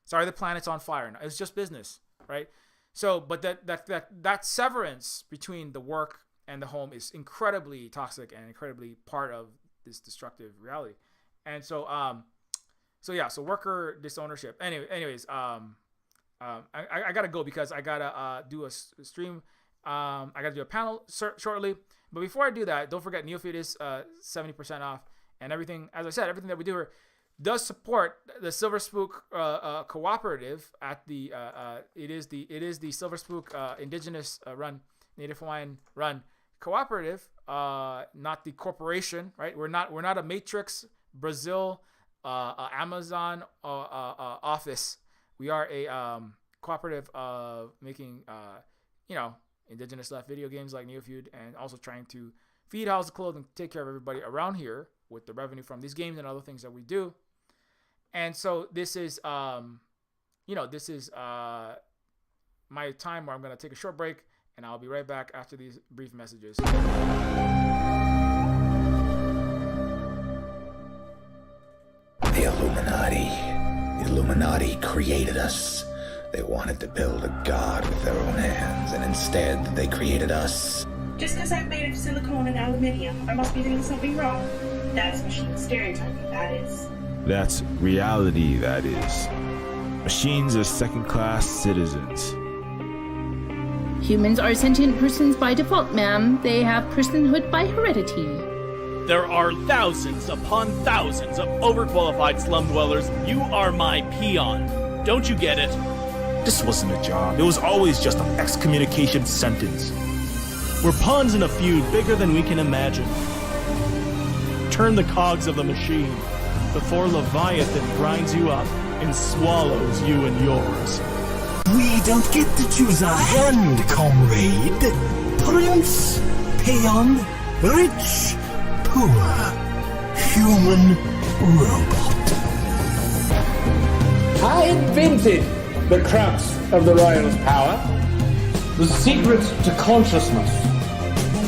Speaker 2: Sorry, the planet's on fire now. It's just business, right? So, but that severance between the work and the home is incredibly toxic and incredibly part of this destructive reality. And so worker disownership. Anyways, I gotta go because I gotta do a stream. I gotta do a panel shortly. But before I do that, don't forget Neofeud is 70% off, and everything. As I said, everything that we do here does support the Silver Spook cooperative at the. It is the Silver Spook indigenous run, Native Hawaiian run cooperative, not the corporation, right? We're not a Matrix Brazil Amazon office. We are a cooperative of making, indigenous left video games like Neofeud, and also trying to feed, house, clothe, and take care of everybody around here with the revenue from these games and other things that we do. And so this is, my time where I'm going to take a short break, and I'll be right back after these brief messages.
Speaker 3: The Illuminati created us. They wanted to build a god with their own hands, and instead they created us.
Speaker 4: Just because I'm made of silicone and aluminium, I must be doing something wrong. That's machine stereotyping, that is.
Speaker 5: That's reality, that is. Machines are second-class citizens.
Speaker 6: Humans are sentient persons by default, ma'am. They have personhood by heredity.
Speaker 7: There are thousands upon thousands of overqualified slum dwellers. You are my peon. Don't you get it?
Speaker 5: This wasn't a job. It was always just an excommunication sentence.
Speaker 7: We're pawns in a feud bigger than we can imagine. Turn the cogs of the machine before Leviathan grinds you up and swallows you and yours.
Speaker 3: We don't get to choose our hand, comrade. Prince, peon, rich, poor, human, robot.
Speaker 8: I invented the crux of the royal's power, the secret to consciousness,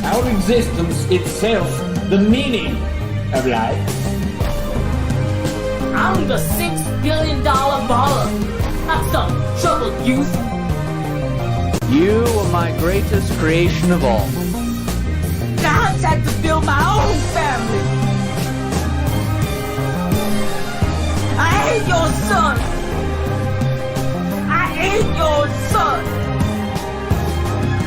Speaker 8: our existence itself, the meaning of life.
Speaker 6: I'm the $6 billion baller. Have some trouble, youth.
Speaker 9: You are my greatest creation of all.
Speaker 6: I had to build my own family. I hate your son. I hate your son.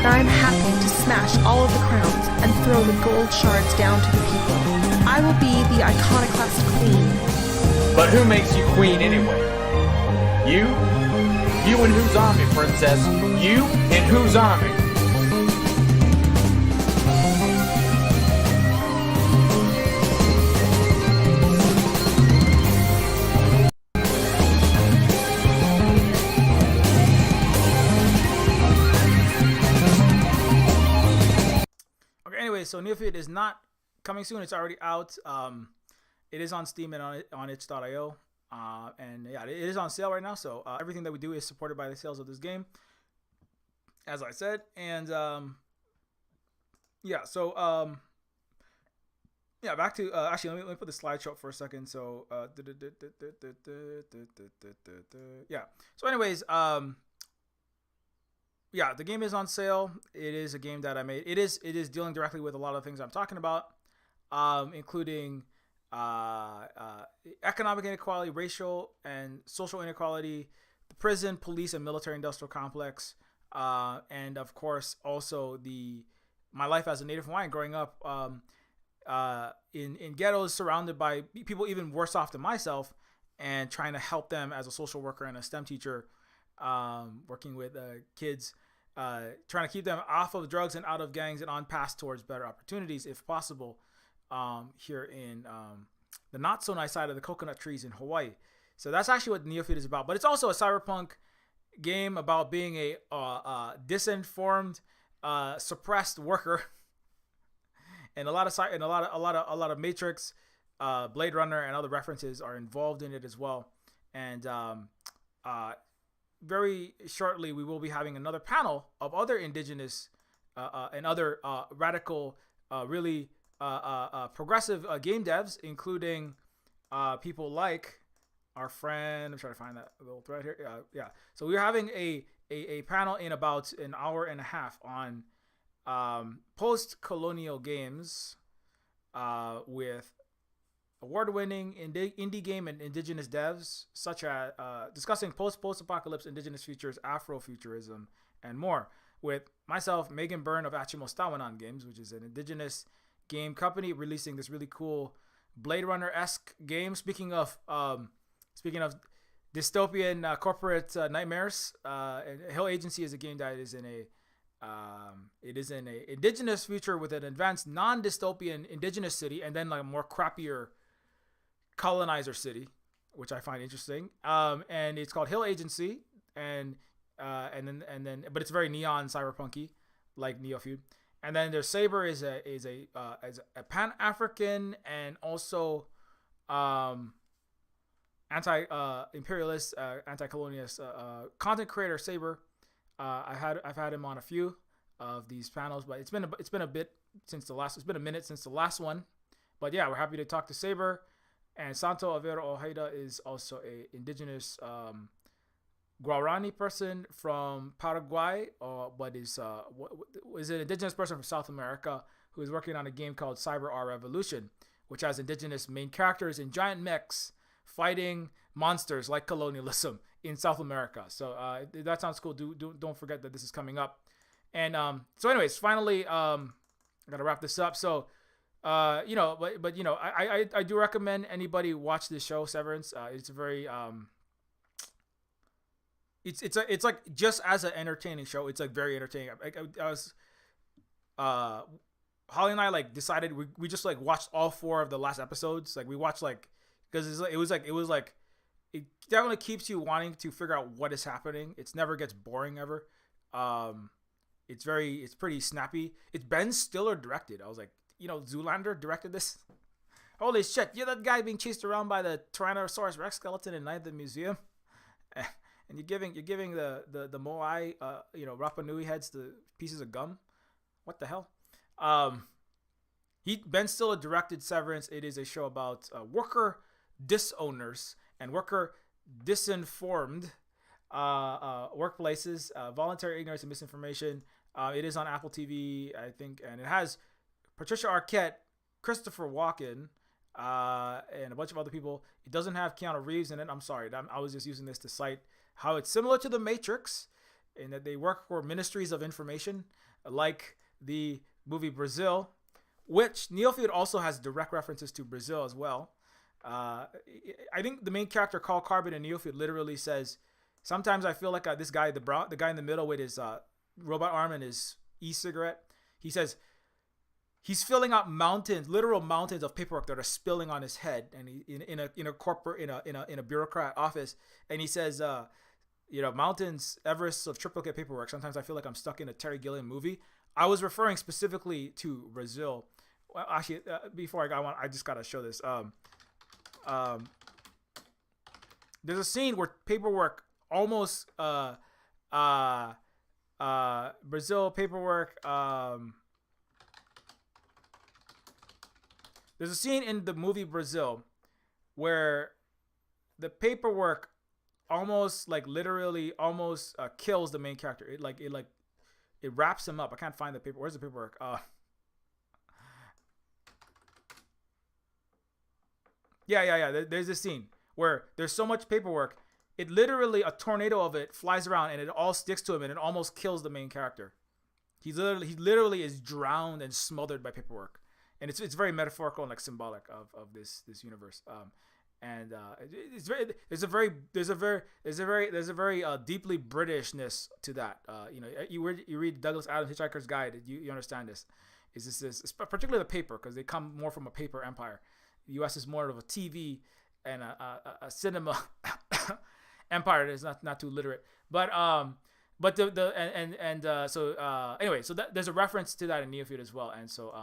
Speaker 10: I'm happy to smash all of the crowns and throw the gold shards down to the people. I will be the iconoclast queen.
Speaker 8: But who makes you queen anyway? You? You and whose army, princess? You and whose army?
Speaker 2: Okay, anyway, so Neofeud is not coming soon. It's already out. It is on Steam and on itch.io. And yeah, it is on sale right now. So everything that we do is supported by the sales of this game, as I said. And yeah, so yeah, back to actually let me put the slideshow up for a second. So yeah. So anyways, yeah, the game is on sale. It is a game that I made. It is dealing directly with a lot of things I'm talking about, including economic inequality, racial and social inequality, the prison, police, and military-industrial complex, and of course also my life as a Native Hawaiian growing up in ghettos, surrounded by people even worse off than myself, and trying to help them as a social worker and a STEM teacher, working with kids, trying to keep them off of drugs and out of gangs and on paths towards better opportunities, if possible. Here in the not so nice side of the coconut trees in Hawaii. So that's actually what Neofeud is about. But it's also a cyberpunk game about being a disinformed, suppressed worker, and a lot of Matrix, Blade Runner, and other references are involved in it as well. And very shortly, we will be having another panel of other indigenous and other radical, really progressive game devs, including people like our friend. I'm trying to find that little thread here. Yeah. So we're having a panel in about an hour and a half on post-colonial games with award-winning indie game and indigenous devs, such as discussing post-apocalypse indigenous futures, Afrofuturism, and more, with myself, Megan Byrne of Achimos Tawanan Games, which is an indigenous game company releasing this really cool Blade Runner-esque game. Speaking of dystopian corporate nightmares, Hill Agency is a game that is in a indigenous future with an advanced non-dystopian indigenous city, and then like a more crappier colonizer city, which I find interesting. And it's called Hill Agency, and then but it's very neon cyberpunky, like Neofeud. And then their Saber is a Pan-African and also anti-imperialist, anti-colonialist content creator. Saber. I've had him on a few of these panels, but it's been a bit since the last. It's been a minute since the last one, but yeah, we're happy to talk to Saber. And Santo Avero Ojeda is also a indigenous Guarani person from Paraguay, but is an indigenous person from South America who is working on a game called Cyber R Revolution, which has indigenous main characters in giant mechs fighting monsters like colonialism in South America. So that sounds cool. Don't forget that this is coming up. And so anyways, finally, I gotta wrap this up. So I do recommend anybody watch this show, Severance. It's a very it's like, just as an entertaining show, it's like very entertaining. I was Holly and I like decided we just like watched all 4 of the last episodes. Like we watched like, because it was like it definitely keeps you wanting to figure out what is happening. It never gets boring ever. It's pretty snappy. It's Ben Stiller directed. I was like, Zoolander directed this. Holy shit! You're that guy being chased around by the Tyrannosaurus Rex skeleton in Night at the Museum, and you're giving the Moai Rapa Nui heads the pieces of gum. What the hell? Ben Stiller directed Severance. It is a show about worker disowners and worker disinformed workplaces, voluntary ignorance and misinformation. It is on Apple TV, I think, and it has Patricia Arquette, Christopher Walken, and a bunch of other people. It doesn't have Keanu Reeves in it. I'm sorry. I was just using this to cite how it's similar to The Matrix in that they work for ministries of information, like the movie Brazil, which Neofeud also has direct references to Brazil as well. I think the main character, Carl Carbon, in Neofeud literally says, sometimes I feel like this guy, the guy in the middle with his robot arm and his e-cigarette, he says he's filling out literal mountains of paperwork that are spilling on his head, and in a corporate in a bureaucrat office, and he says, mountains, Everests of triplicate paperwork. Sometimes I feel like I'm stuck in a Terry Gilliam movie. I was referring specifically to Brazil. Well, actually, before I go on, I just gotta show this. There's a scene where paperwork almost Brazil paperwork. There's a scene in the movie Brazil where the paperwork almost kills the main character. It wraps him up. I can't find the paper. Where's the paperwork? Yeah. There's this scene where there's so much paperwork, it literally, a tornado of it flies around and it all sticks to him and it almost kills the main character. He literally is drowned and smothered by paperwork, and it's very metaphorical and like symbolic of this universe. There's a very deeply Britishness to that. You read Douglas Adams' Hitchhiker's Guide, you understand this. Is this particularly the paper, because they come more from a paper empire. The U.S. is more of a TV and a cinema empire that is not too literate. So there's a reference to that in Neofeud as well, and so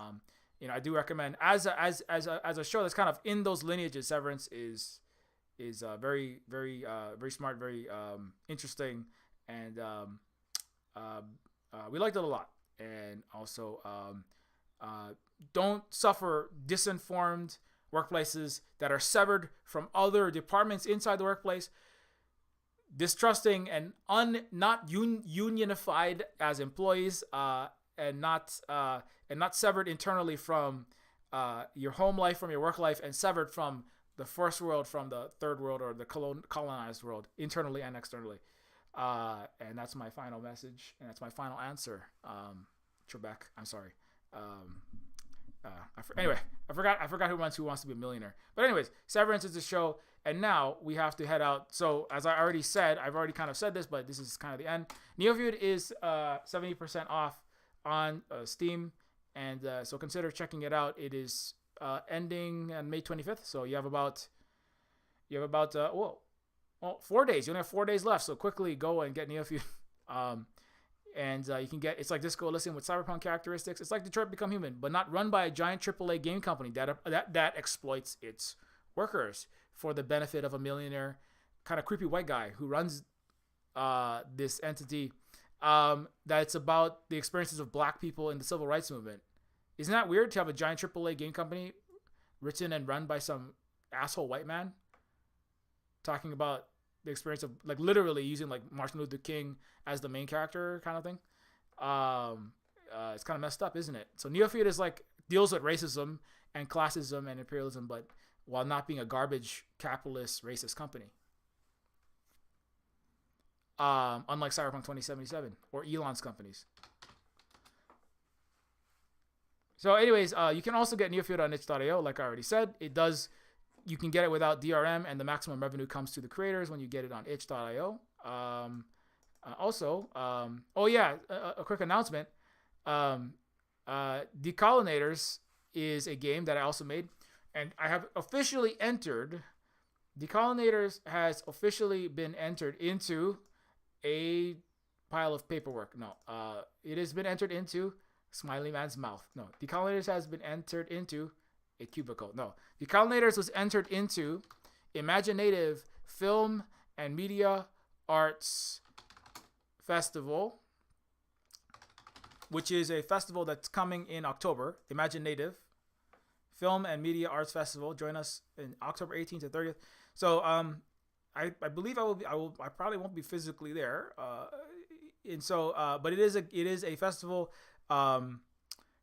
Speaker 2: I do recommend as a show that's kind of in those lineages. Severance is very smart, very interesting, and we liked it a lot. And also, don't suffer disinformed workplaces that are severed from other departments inside the workplace, distrusting and not unified as employees, and not severed internally from your home life, from your work life, and severed from the first world, from the third world, or the colonized world, internally and externally. And that's my final message, and that's my final answer. Trebek, I'm sorry. Anyway, I forgot who wants to be a millionaire. But anyways, Severance is the show, and now we have to head out. So as I already said, I've already kind of said this, but this is kind of the end. Neofeud is 70% off on Steam, and so consider checking it out. It is ending on May 25th, so you have about 4 days. You only have 4 days left, so quickly go and get Neofeud. And you can get, it's like Disco Elysium with cyberpunk characteristics. It's like Detroit Become Human, but not run by a giant AAA game company that exploits its workers for the benefit of a millionaire, kind of creepy white guy who runs this entity. That's about the experiences of black people in the civil rights movement. Isn't that weird to have a giant AAA game company written and run by some asshole white man talking about the experience of like literally using like Martin Luther King as the main character kind of thing. It's kind of messed up, isn't it? So Neofeud is like deals with racism and classism and imperialism, but while not being a garbage capitalist racist company. Unlike Cyberpunk 2077 or Elon's companies. So anyways, you can also get Neofeud on itch.io, like I already said. You can get it without DRM, and the maximum revenue comes to the creators when you get it on itch.io. A quick announcement. Decolonators is a game that I also made, and I have officially entered. Decolonators has officially been entered into a pile of paperwork. No, it has been entered into Smiley Man's mouth. No, Decolonators has been entered into a cubicle. No, Decolonators was entered into Imaginative Film and Media Arts Festival, which is a festival that's coming in October. Imaginative Film and Media Arts Festival. Join us in October 18th to 30th. So I believe I probably won't be physically there. But it is a festival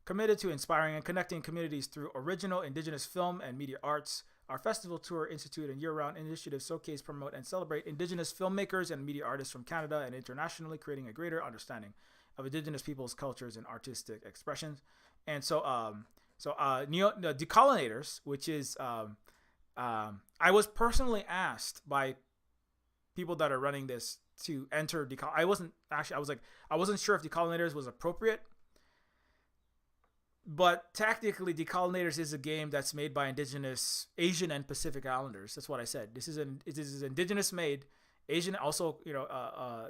Speaker 2: committed to inspiring and connecting communities through original indigenous film and media arts. Our festival tour institute and year-round initiatives showcase, promote, and celebrate indigenous filmmakers and media artists from Canada and internationally, creating a greater understanding of indigenous peoples, cultures, and artistic expressions. And Decolonators, which is I was personally asked by people that are running this to enter I wasn't sure if Decolonators was appropriate, but technically Decolonators is a game that's made by indigenous Asian and Pacific Islanders. That's what I said. This is indigenous made, Asian, also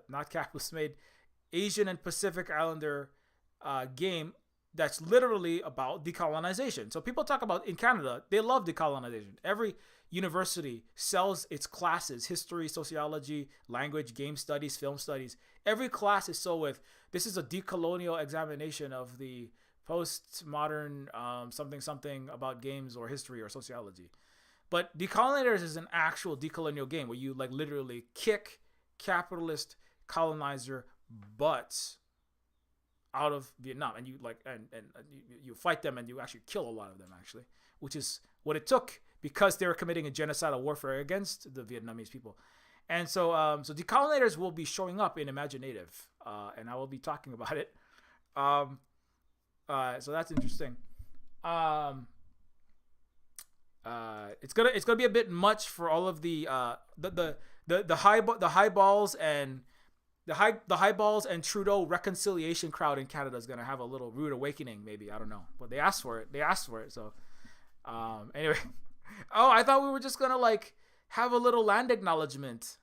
Speaker 2: not capitalist made, Asian and Pacific Islander game that's literally about decolonization. So people talk about, in Canada, they love decolonization. Every university sells its classes: history, sociology, language, game studies, film studies. Every class is so with, this is a decolonial examination of the postmodern something about games or history or sociology. But Decolonators is an actual decolonial game where you like literally kick capitalist colonizer butts out of Vietnam, and you like and you fight them, and you actually kill a lot of them, actually, which is what it took, because they were committing a genocidal warfare against the Vietnamese people. And so Decolonators will be showing up in Imaginative, and I will be talking about it. So that's interesting. It's gonna be a bit much for all of the high balls and Trudeau reconciliation crowd in Canada is gonna have a little rude awakening, maybe. I don't know, but they asked for it. So anyway, I thought we were just gonna like have a little land acknowledgement.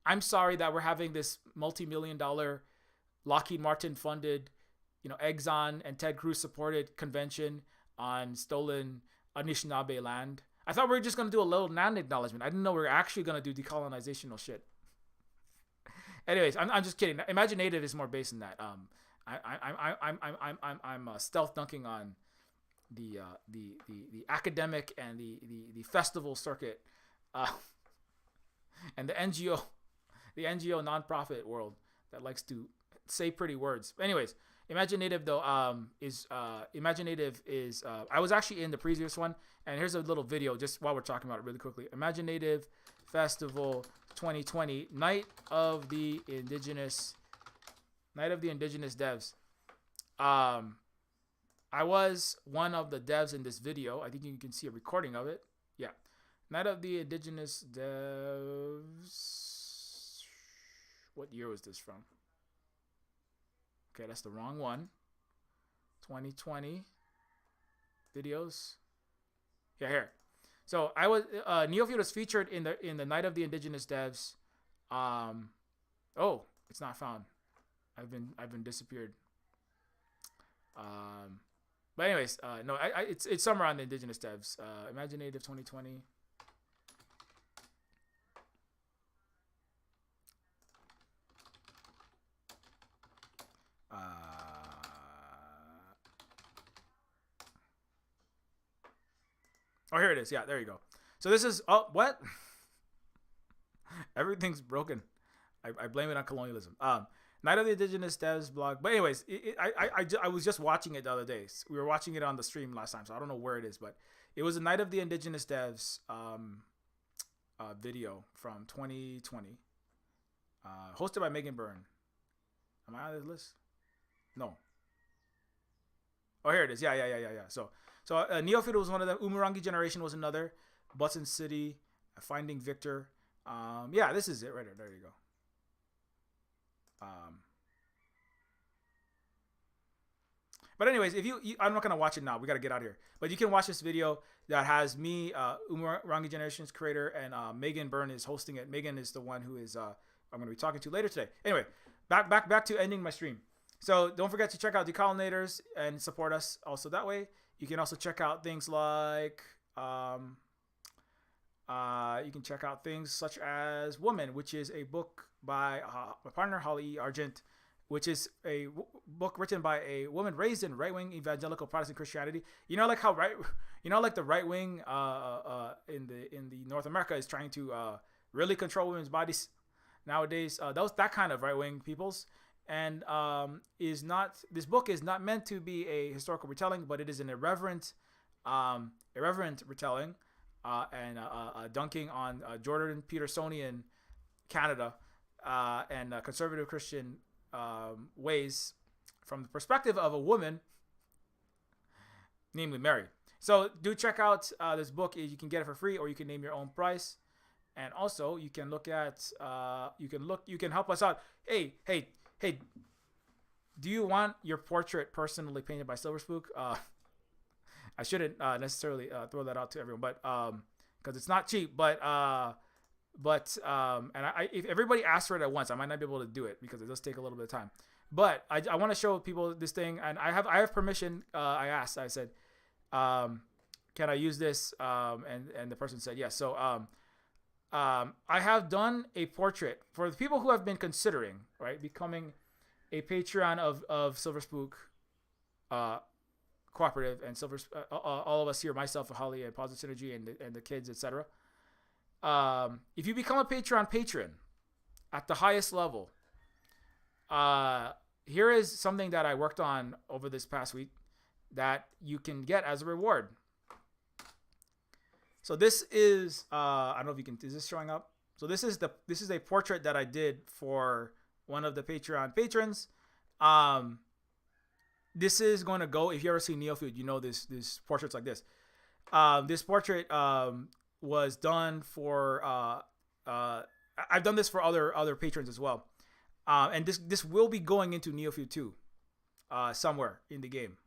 Speaker 2: I'm sorry that we're having this multi-million-dollar Lockheed Martin funded, Exxon and Ted Cruz supported convention on stolen Anishinaabe land. I thought we were just going to do a little land acknowledgement. I didn't know we were actually going to do decolonizational shit. Anyways, I'm just kidding. Imaginative is more based than that. I'm stealth dunking on the academic and the festival circuit, and the NGO nonprofit world that likes to say pretty words. Anyways, Imaginative though is I was actually in the previous one, and here's a little video just while we're talking about it really quickly. Imaginative Festival 2020, Night of the Indigenous Devs. I was one of the devs in this video. I think you can see a recording of it. Yeah. Night of the Indigenous Devs. What year was this from? Okay, that's the wrong one. 2020 videos. Yeah, here. So I was Neofeud was featured in the Night of the Indigenous Devs. Oh, it's not found. I've been disappeared. But anyways, no, it's somewhere on the Indigenous Devs. Imaginative 2020. Oh, here it is. Yeah, there you go. So this is what? Everything's broken. I blame it on colonialism. Night of the Indigenous Devs blog. But anyways, I was just watching it the other day. We were watching it on the stream last time, so I don't know where it is, but it was a Night of the Indigenous Devs video from 2020, hosted by Megan Byrne. Am I on this list? No. Oh, here it is. Yeah. So Neofeud was one of them. Umurangi Generation was another. Button City, Finding Victor. Yeah, this is it right there. There you go. But anyways, if you I'm not gonna watch it now. We gotta get out of here. But you can watch this video that has me, Umurangi Generation's creator, and Megan Byrne is hosting it. Megan is the one who is I'm gonna be talking to later today. Anyway, back to ending my stream. So don't forget to check out Decolonators and support us also that way. You can also check out things like you can check out things such as Woman, which is a book by my partner Holly Argent, which is a book written by a woman raised in right-wing evangelical Protestant Christianity. You know, like how the right wing in the North America is trying to really control women's bodies nowadays. That kind of right-wing peoples. And this book is not meant to be a historical retelling, but it is an irreverent retelling and dunking on Jordan Petersonian Canada and conservative Christian ways from the perspective of a woman, namely Mary. So do check out this book. You can get it for free, or you can name your own price. And also you can look at you can help us out. Hey, do you want your portrait personally painted by Silver Spook? I shouldn't necessarily throw that out to everyone, but because it's not cheap. But if everybody asks for it at once, I might not be able to do it because it does take a little bit of time. But I want to show people this thing, and I have permission. I said, can I use this? And the person said yes. So I have done a portrait for the people who have been considering becoming a Patreon of Silver Spook Cooperative and all of us here, myself, Holly, and Positive Synergy, and the kids, etc. If you become a Patreon patron at the highest level, here is something that I worked on over this past week that you can get as a reward. So this is I don't know if you can. Is this showing up? So this is a portrait that I did for one of the Patreon patrons. This is going to go. If you ever see Neofeud, you know this portraits like this. This portrait was done for. I've done this for other patrons as well, and this will be going into Neofeud 2, somewhere in the game.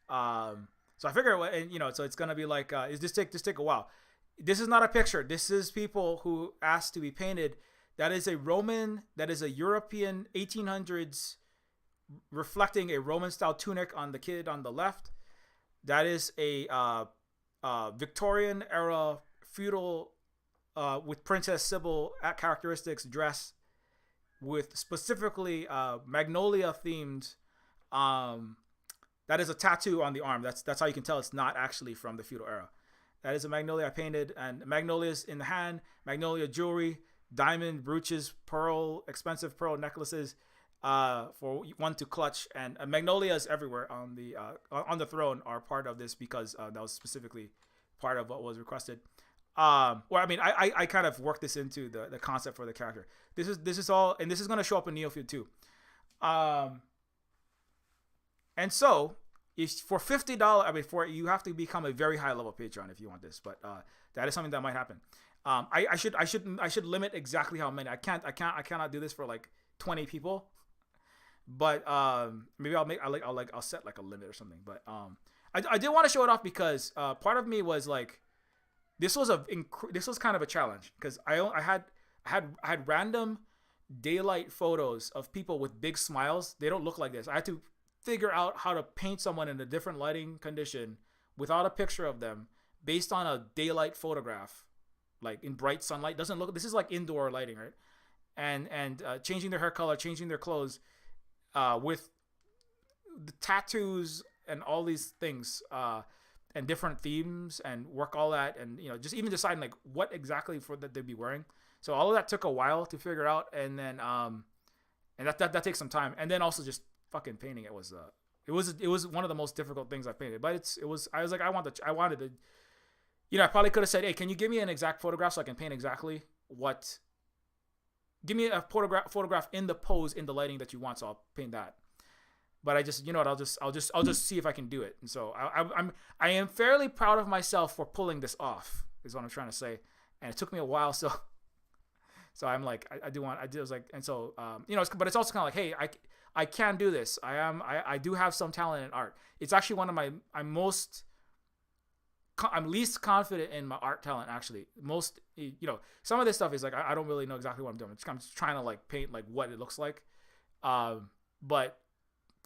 Speaker 2: So I figure, and so it's gonna be like, this take a while. This is not a picture. This is people who asked to be painted. That is a European 1800s, reflecting a Roman style tunic on the kid on the left. That is a Victorian era feudal with Princess Sybil characteristics dress with specifically Magnolia themed. That is a tattoo on the arm. That's how you can tell it's not actually from the feudal era. That is a magnolia I painted, and magnolias in the hand, magnolia jewelry, diamond brooches, expensive pearl necklaces, for one to clutch, and magnolias everywhere on the throne are part of this because that was specifically part of what was requested. I kind of worked this into the concept for the character. This is all, and this is going to show up in Neofeud too. And so, if for $50, you have to become a very high level Patreon if you want this. But that is something that might happen. I should limit exactly how many. I cannot do this for like 20 people. But maybe I'll set like a limit or something. But I did want to show it off because part of me was like, this was kind of a challenge because I had random daylight photos of people with big smiles. They don't look like this. I had to figure out how to paint someone in a different lighting condition without a picture of them based on a daylight photograph, like in bright sunlight. This is like indoor lighting, right? And changing their hair color, changing their clothes, with the tattoos and all these things, and different themes, and work all that, and just even deciding like what exactly that they'd be wearing. So all of that took a while to figure out, and then and that takes some time, and then also just fucking painting it was one of the most difficult things I've painted. But I was like, I wanted to, you know, I probably could have said, hey, can you give me an exact photograph so I can paint exactly what. Give me a photograph in the pose, in the lighting that you want, so I'll paint that. But I just, you know what, I'll just see if I can do it. And so I am fairly proud of myself for pulling this off, is what I'm trying to say. And it took me a while, so I'm like, I was like, and so you know, but it's also kind of like, hey, I can do this. I do have some talent in art. It's actually one of I'm least confident in my art talent, actually. Most, you know, some of this stuff is like, I don't really know exactly what I'm doing. I'm just trying to like paint like what it looks like. But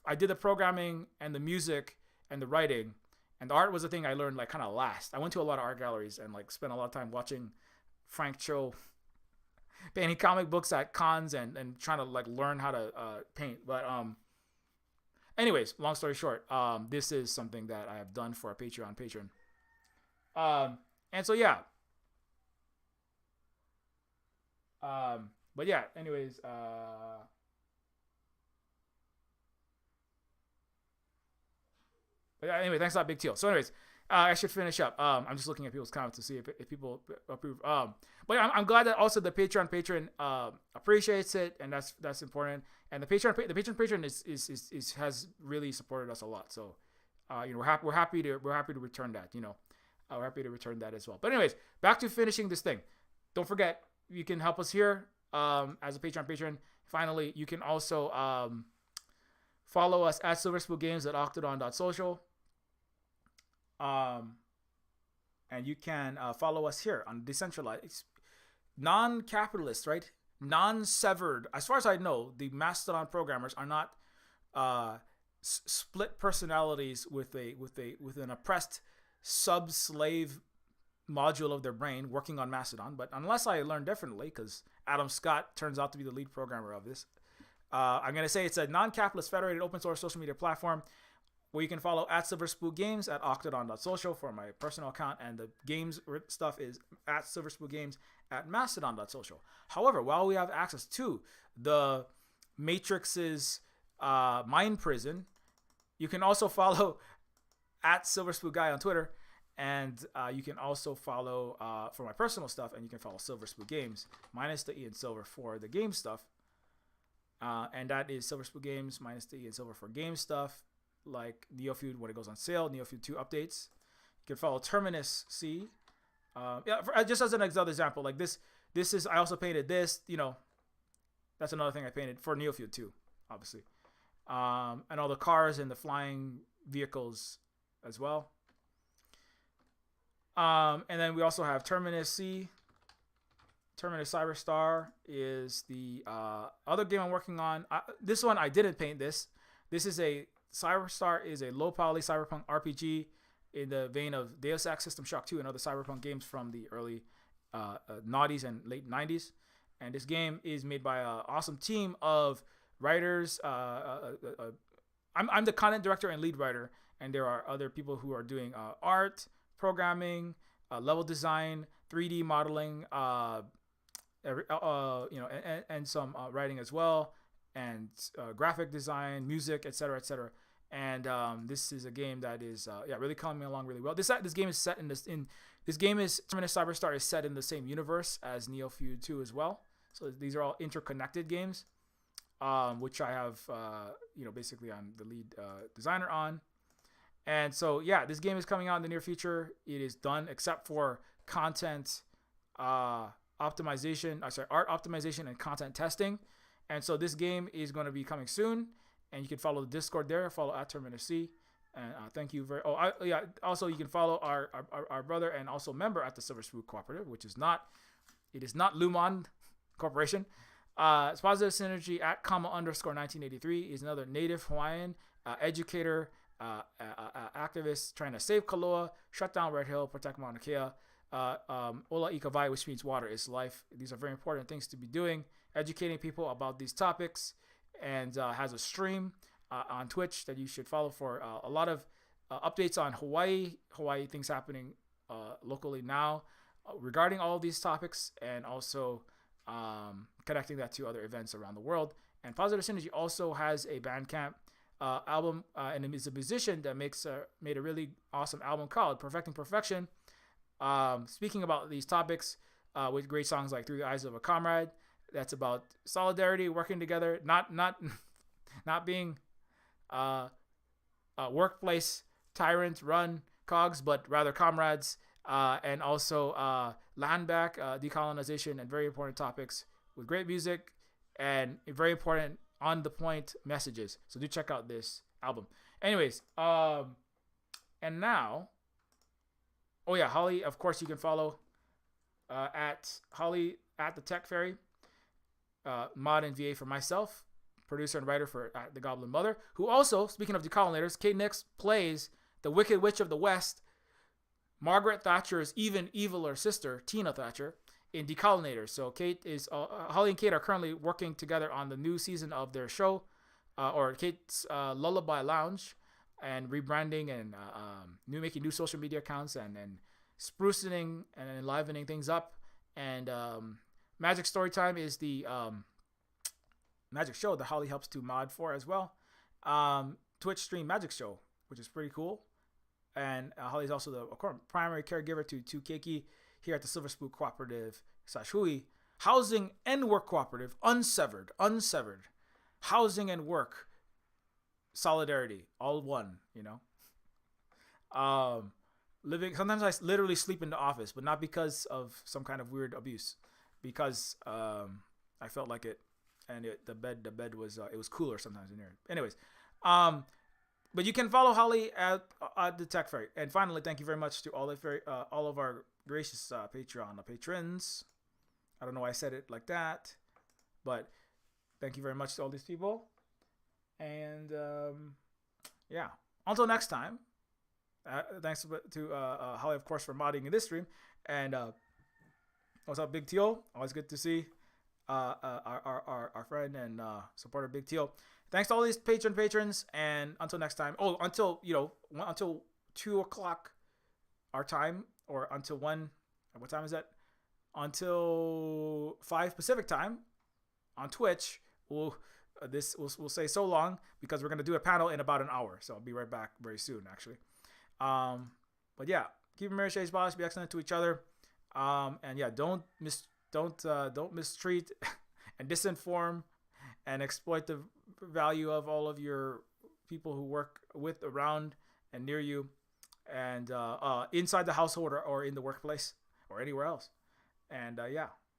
Speaker 2: I did the programming and the music and the writing, and the art was the thing I learned like kind of last. I went to a lot of art galleries and like spent a lot of time watching Frank Cho painting comic books at cons and trying to like learn how to paint. But anyways, long story short, this is something that I have done for a Patreon patron. And so yeah. But yeah, anyways, but yeah, anyway, thanks a lot, Big Teal. So anyways, I should finish up. I'm just looking at people's comments to see if people approve. But yeah, I'm glad that also the Patreon patron appreciates it, and that's important. And the Patreon patron is has really supported us a lot. So you know, we're happy to return that. You know, we're happy to return that as well. But anyways, back to finishing this thing. Don't forget, you can help us here as a Patreon patron. Finally, you can also follow us at Silverspoon Games at octodon.social. And you can follow us here on Decentralized, non-capitalist, right? Non-severed. As far as I know, the Mastodon programmers are not split personalities with an oppressed sub-slave module of their brain working on Mastodon. But unless I learn differently, because Adam Scott turns out to be the lead programmer of this, I'm going to say it's a non-capitalist federated open source social media platform where you can follow at Silverspoon Games at octodon.social for my personal account, and the games stuff is at Silverspoon Games at mastodon.social. However, while we have access to the Matrix's mind prison, you can also follow at Silverspoon Guy on Twitter, and you can also follow for my personal stuff, and you can follow Silverspoon Games minus the E and Silver for the game stuff. And that is Silverspoon Games minus the E and Silver for game stuff, like Neofeud when it goes on sale, Neofeud 2 updates. You can follow Terminus C. Just as another example, like this is, I also painted this, you know, that's another thing I painted for Neofeud 2, obviously. And all the cars and the flying vehicles as well. And then we also have Terminus C. Terminus Cyberstar is the other game I'm working on. This one I didn't paint this. Cyberstar is a low poly cyberpunk RPG in the vein of Deus Ex, System Shock 2, and other cyberpunk games from the early noughties and late 90s. And this game is made by an awesome team of writers. I'm the content director and lead writer, and there are other people who are doing art, programming, level design, 3D modeling, and some writing as well, and graphic design, music, etc., etc. And this is a game that is really coming along really well. This game is set Terminus Cyberstar is set in the same universe as Neofeud 2 as well. So these are all interconnected games, which I have basically I'm the lead designer on. And so yeah, this game is coming out in the near future. It is done except for content art optimization and content testing. And so this game is going to be coming soon, and you can follow the Discord there. Follow at Terminus C. And thank you very. Also, you can follow our brother and also member at the Silverspoon Cooperative, which is not Lumon Corporation. It's Positive Synergy at _1983 is another native Hawaiian educator, activist trying to save Kaloa, shut down Red Hill, protect Mauna Kea. Ola Ikavai, which means water is life. These are very important things to be doing, educating people about these topics, and has a stream on Twitch that you should follow for a lot of updates on Hawaii things happening locally now regarding all of these topics, and also connecting that to other events around the world. And Positive Synergy also has a Bandcamp album, and is a musician that made a really awesome album called Perfecting Perfection, speaking about these topics with great songs like Through the Eyes of a Comrade. That's about solidarity, working together, not being workplace tyrant run cogs, but rather comrades, and also land back, decolonization, and very important topics with great music and very important on the point messages. So do check out this album. Anyways, and now, oh yeah, Holly, of course you can follow at Holly at the Tech Fairy, mod and VA for myself, producer and writer for The Goblin Mother, who also, speaking of decolonizers, Kate Nix plays the Wicked Witch of the West, Margaret Thatcher's even eviler sister, Tina Thatcher, in Decolonators. So Kate is Holly and Kate are currently working together on the new season of their show, or Kate's Lullaby Lounge, and rebranding and making new social media accounts and sprucening and enlivening things up. And Magic Storytime is the magic show that Holly helps to mod for as well. Twitch stream magic show, which is pretty cool. And Holly's also the primary caregiver to Keiki here at the Silver Spook Cooperative / Hui Housing and Work Cooperative, unsevered, housing and work, solidarity, all one, you know. Living. Sometimes I literally sleep in the office, but not because of some kind of weird abuse, because I felt like it, and the bed was it was cooler sometimes in here. Anyways, but you can follow Holly at the Tech Fairy. And finally, thank you very much to all of our gracious Patreon patrons. I don't know why I said it like that, but thank you very much to all these people. And yeah, until next time. Thanks to Holly, of course, for modding in this stream. And what's up, Big Teal? Always good to see our friend and supporter, Big Teal. Thanks to all these patrons. And until next time. Oh, until 2:00 our time, or until 1. What time is that? Until 5 Pacific time on Twitch. We'll say so long because we're gonna do a panel in about an hour. So I'll be right back very soon, actually. But yeah, keep your marriage shades polished, be excellent to each other. And yeah, don't mistreat and disinform and exploit the value of all of your people who work with, around, and near you, and inside the household or in the workplace or anywhere else. And yeah.